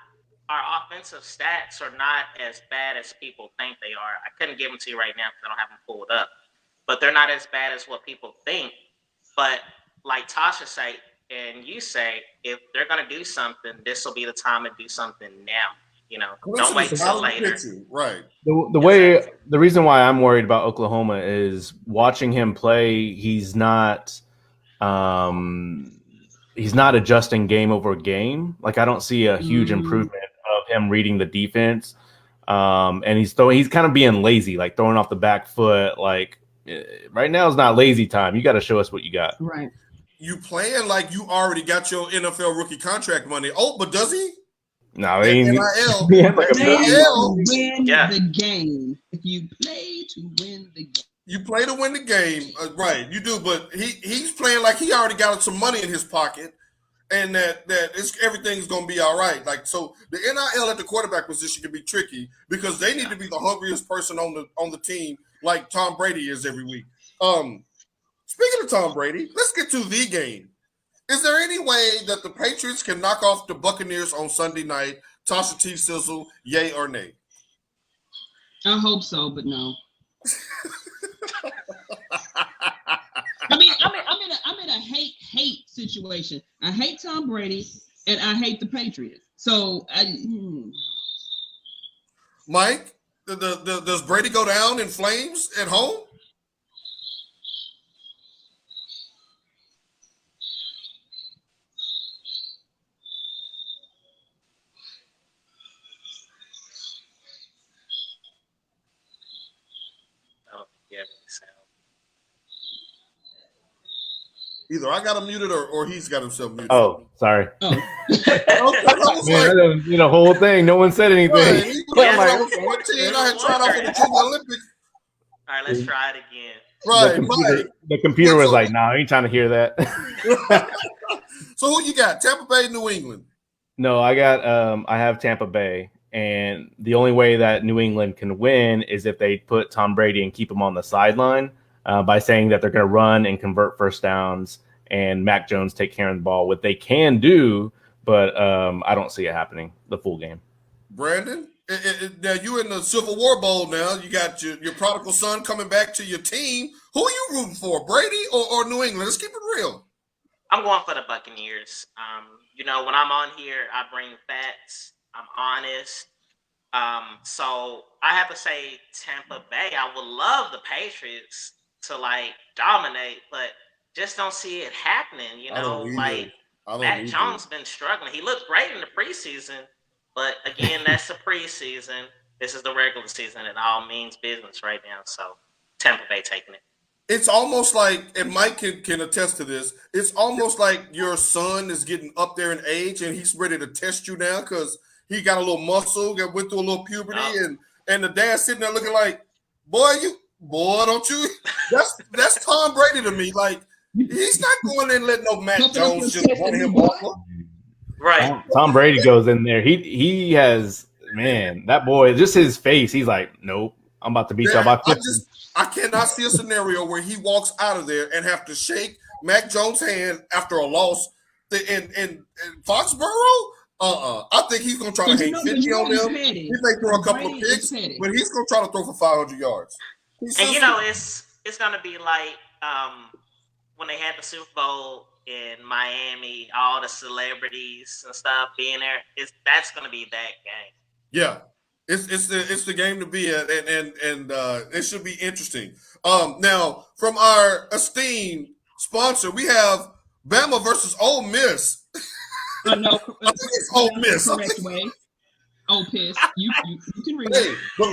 our offensive stats are not as bad as people think they are. I couldn't give them to you right now because I don't have them pulled up. But they're not as bad as what people think. But like Tasha say, and you say, if they're going to do something, this will be the time to do something now. Don't wait till later. Right. The reason why I'm worried about Oklahoma is watching him play. He's not adjusting game over game. Like I don't see a huge improvement of him reading the defense. And he's kind of being lazy, like throwing off the back foot. Like right now is not lazy time. You got to show us what you got. Right. You playing like you already got your NFL rookie contract money. Oh, but does he? No, win the game. If you play to win the game. You play to win the game, right? You do, but he's playing like he already got some money in his pocket, and that everything's gonna be all right. Like so, the NIL at the quarterback position can be tricky because they need to be the hungriest person on the team, like Tom Brady is every week. Speaking of Tom Brady, let's get to the game. Is there any way that the Patriots can knock off the Buccaneers on Sunday night? Tasha T. Sizzle, yay or nay? I hope so, but no. I'm in a hate situation. I hate Tom Brady and I hate the Patriots. So, Mike, does Brady go down in flames at home? Either I got him muted or he's got himself muted. Oh, sorry. Oh. The whole thing. No one said anything. Right. I was 14. I had tried out for the Junior Olympics. All right, let's try it again. Right, the computer was like, "Nah, I ain't trying to hear that." So who you got? Tampa Bay, New England. No, I have Tampa Bay, and the only way that New England can win is if they put Tom Brady and keep him on the sideline by saying that they're going to run and convert first downs and Mac Jones take care of the ball, what they can do, but I don't see it happening the full game. Brandon, now you in the Civil War Bowl now. You got your prodigal son coming back to your team. Who are you rooting for, Brady or New England? Let's keep it real. I'm going for the Buccaneers. When I'm on here, I bring facts. I'm honest. So I have to say Tampa Bay. I would love the Patriots to dominate, but just don't see it happening. Mac Jones been struggling. He looked great in the preseason, but again, that's the preseason. This is the regular season. It all means business right now. So Tampa Bay taking it. It's almost like, and Mike can attest to this, it's almost like your son is getting up there in age and he's ready to test you now because he got a little muscle, went through a little puberty, and the dad sitting there looking like, boy, don't you? That's Tom Brady to me. Like, he's not going in and letting no Mac Jones just run him over. Right. Tom Brady goes in there. He has, man, that boy, just his face, he's like, nope, I'm about to beat y'all by 50. I cannot see a scenario where he walks out of there and have to shake Mac Jones' hand after a loss in Foxborough. I think he's going to try to hang 50 on them. He may throw a couple of picks, but he's going to try to throw for 500 yards. It's going to be like when they had the Super Bowl in Miami, all the celebrities and stuff being there. That's going to be that game. Yeah. It's the game to be at, and it should be interesting. Now, from our esteemed sponsor, we have Bama versus Ole Miss. I know. I think it's Ole Miss. Correct way. Ole Miss. You can read it. Hey, but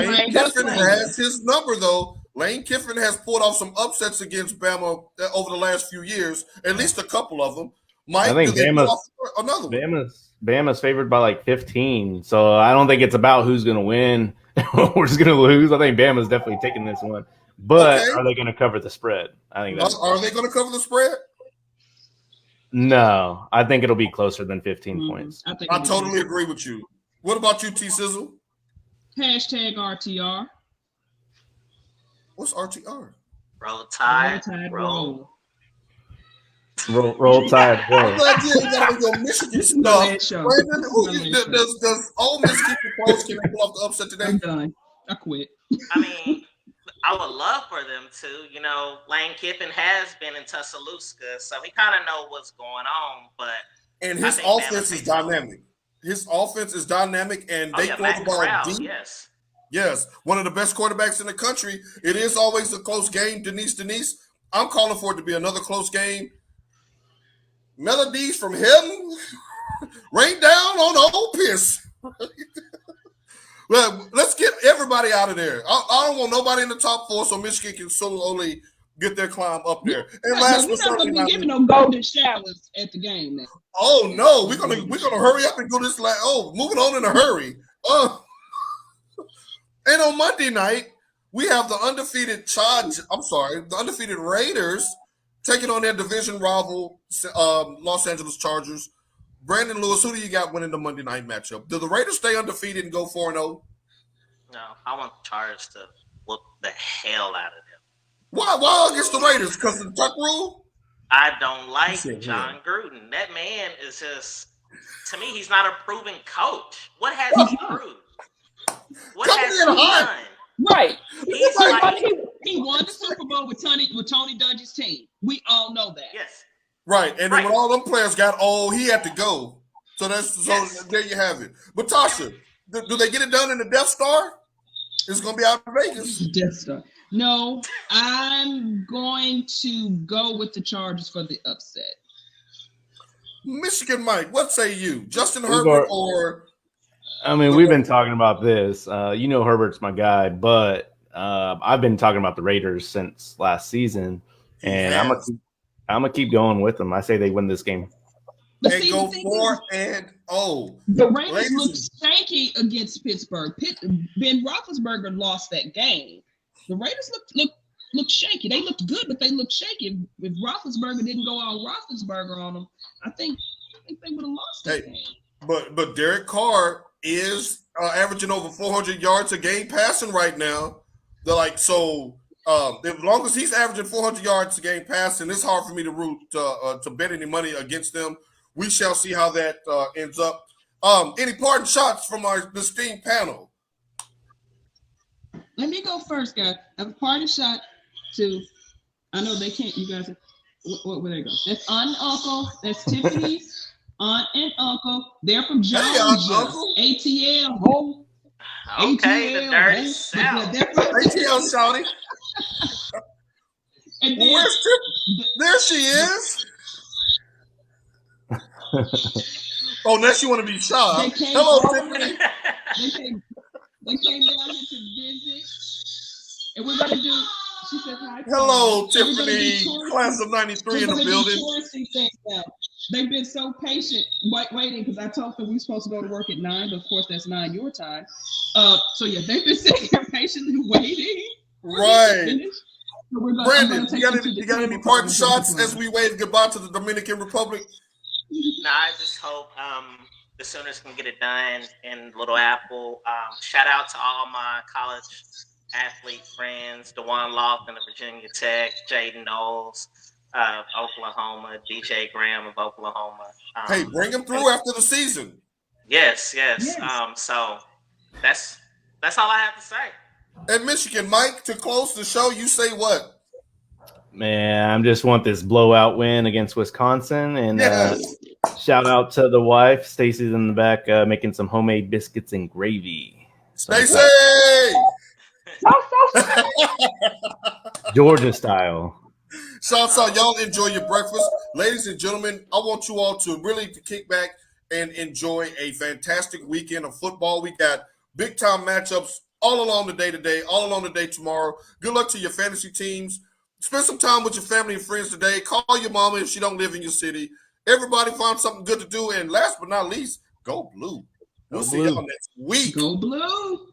Lane Kiffin has his number, though. Lane Kiffin has pulled off some upsets against Bama over the last few years, at least a couple of them. Mike, I think Bama's favored by 15, so I don't think it's about who's going to win or who's going to lose. I think Bama's definitely taking this one, but are they going to cover the spread? I think are they going to cover the spread? No, I think it'll be closer than 15 points. I totally agree with you. What about you, T Sizzle? Hashtag RTR. What's RTR? Roll Tide, roll. Roll Tide, roll. I'm glad you got your Michigan stuff. Brandon, does Ole Miss keep the close? Can they pull off the upset today? I'm done. I quit. I mean, I would love for them to. Lane Kiffin has been in Tuscaloosa, so he kind of know what's going on. And his offense is dynamic. His offense is dynamic, and they throw the ball deep. Yes, one of the best quarterbacks in the country. It is always a close game. Denise, I'm calling for it to be another close game. Melodies from heaven rain down on Ole Miss. Well, let's get everybody out of there. I don't want nobody in the top 4, so Michigan can slowly get their climb up there. And last but certainly not, giving no golden showers at the game now. Oh no, we're gonna hurry up and go this last. Moving on in a hurry. And on Monday night we have the undefeated the undefeated Raiders taking on their division rival, Los Angeles Chargers. Brandon Lewis, who do you got winning the Monday night matchup? Do the Raiders stay undefeated and go 4-0? No, I want the Chargers to whoop the hell out of them. Why against the Raiders? Because of the tuck rule? I don't like John Gruden. That man is just, to me, he's not a proven coach. What has he proved? What has he done? Right. He won the Super Bowl with Tony Dungy's team. We all know that. Yes. Right. And then when all them players got old, he had to go. So there you have it. But Tasha, do they get it done in the Death Star? It's going to be out in Vegas. Death Star. No, I'm going to go with the Chargers for the upset. Michigan Mike, what say you? Justin Herbert or... I mean, we've been talking about this. Herbert's my guy, but I've been talking about the Raiders since last season, and I'm gonna keep going with them. I say they win this game. They go 4-0. The Raiders look shaky against Pittsburgh. Ben Roethlisberger lost that game. The Raiders look shaky. They looked good, but they looked shaky. If Roethlisberger didn't go all Roethlisberger on them, I think they would have lost that game. But Derek Carr is averaging over 400 yards a game passing right now. They're like, so as long as he's averaging 400 yards a game passing, it's hard for me to root to bet any money against them. We shall see how that ends up. Any parting shots from our esteemed panel? Let me go first, guys. I have a parting shot to. I know they can't. You guys, where they go? That's Aunt and Uncle. That's Tiffany's aunt and uncle. They're from Georgia. ATL. Home. Okay, ATL, the dirty South. ATL, Shawty. And then, where's Tiffany? There she is. Oh, now she want to be shot. Hello, Tiffany. They came down here to visit, and we're gonna do. She said hi. Hello, Tiffany. Class of '93 in the building. They've been so patient, waiting, because I told them we were supposed to go to work at 9, but of course that's 9 your time. So yeah, they've been sitting here patiently waiting. Right. So Brandon, you got any parting shots as we wave goodbye to the Dominican Republic? No, I just hope the Sooners can get it done in Little Apple. Shout out to all my college athlete friends, DeJuan Lofton of Virginia Tech, Jaden Knowles of Oklahoma, DJ Graham of Oklahoma. Hey, bring him through after the season. Yes. So that's all I have to say. And Michigan, Mike, to close the show, you say what? Man, I just want this blowout win against Wisconsin. And yes. Shout out to the wife. Stacy's in the back making some homemade biscuits and gravy. Stacy! Georgia style. Shouts out. Y'all enjoy your breakfast. Ladies and gentlemen, I want you all to really kick back and enjoy a fantastic weekend of football. We got big-time matchups all along the day today, all along the day tomorrow. Good luck to your fantasy teams. Spend some time with your family and friends today. Call your mama if she don't live in your city. Everybody find something good to do. And last but not least, go blue. We'll see y'all next week. Go blue.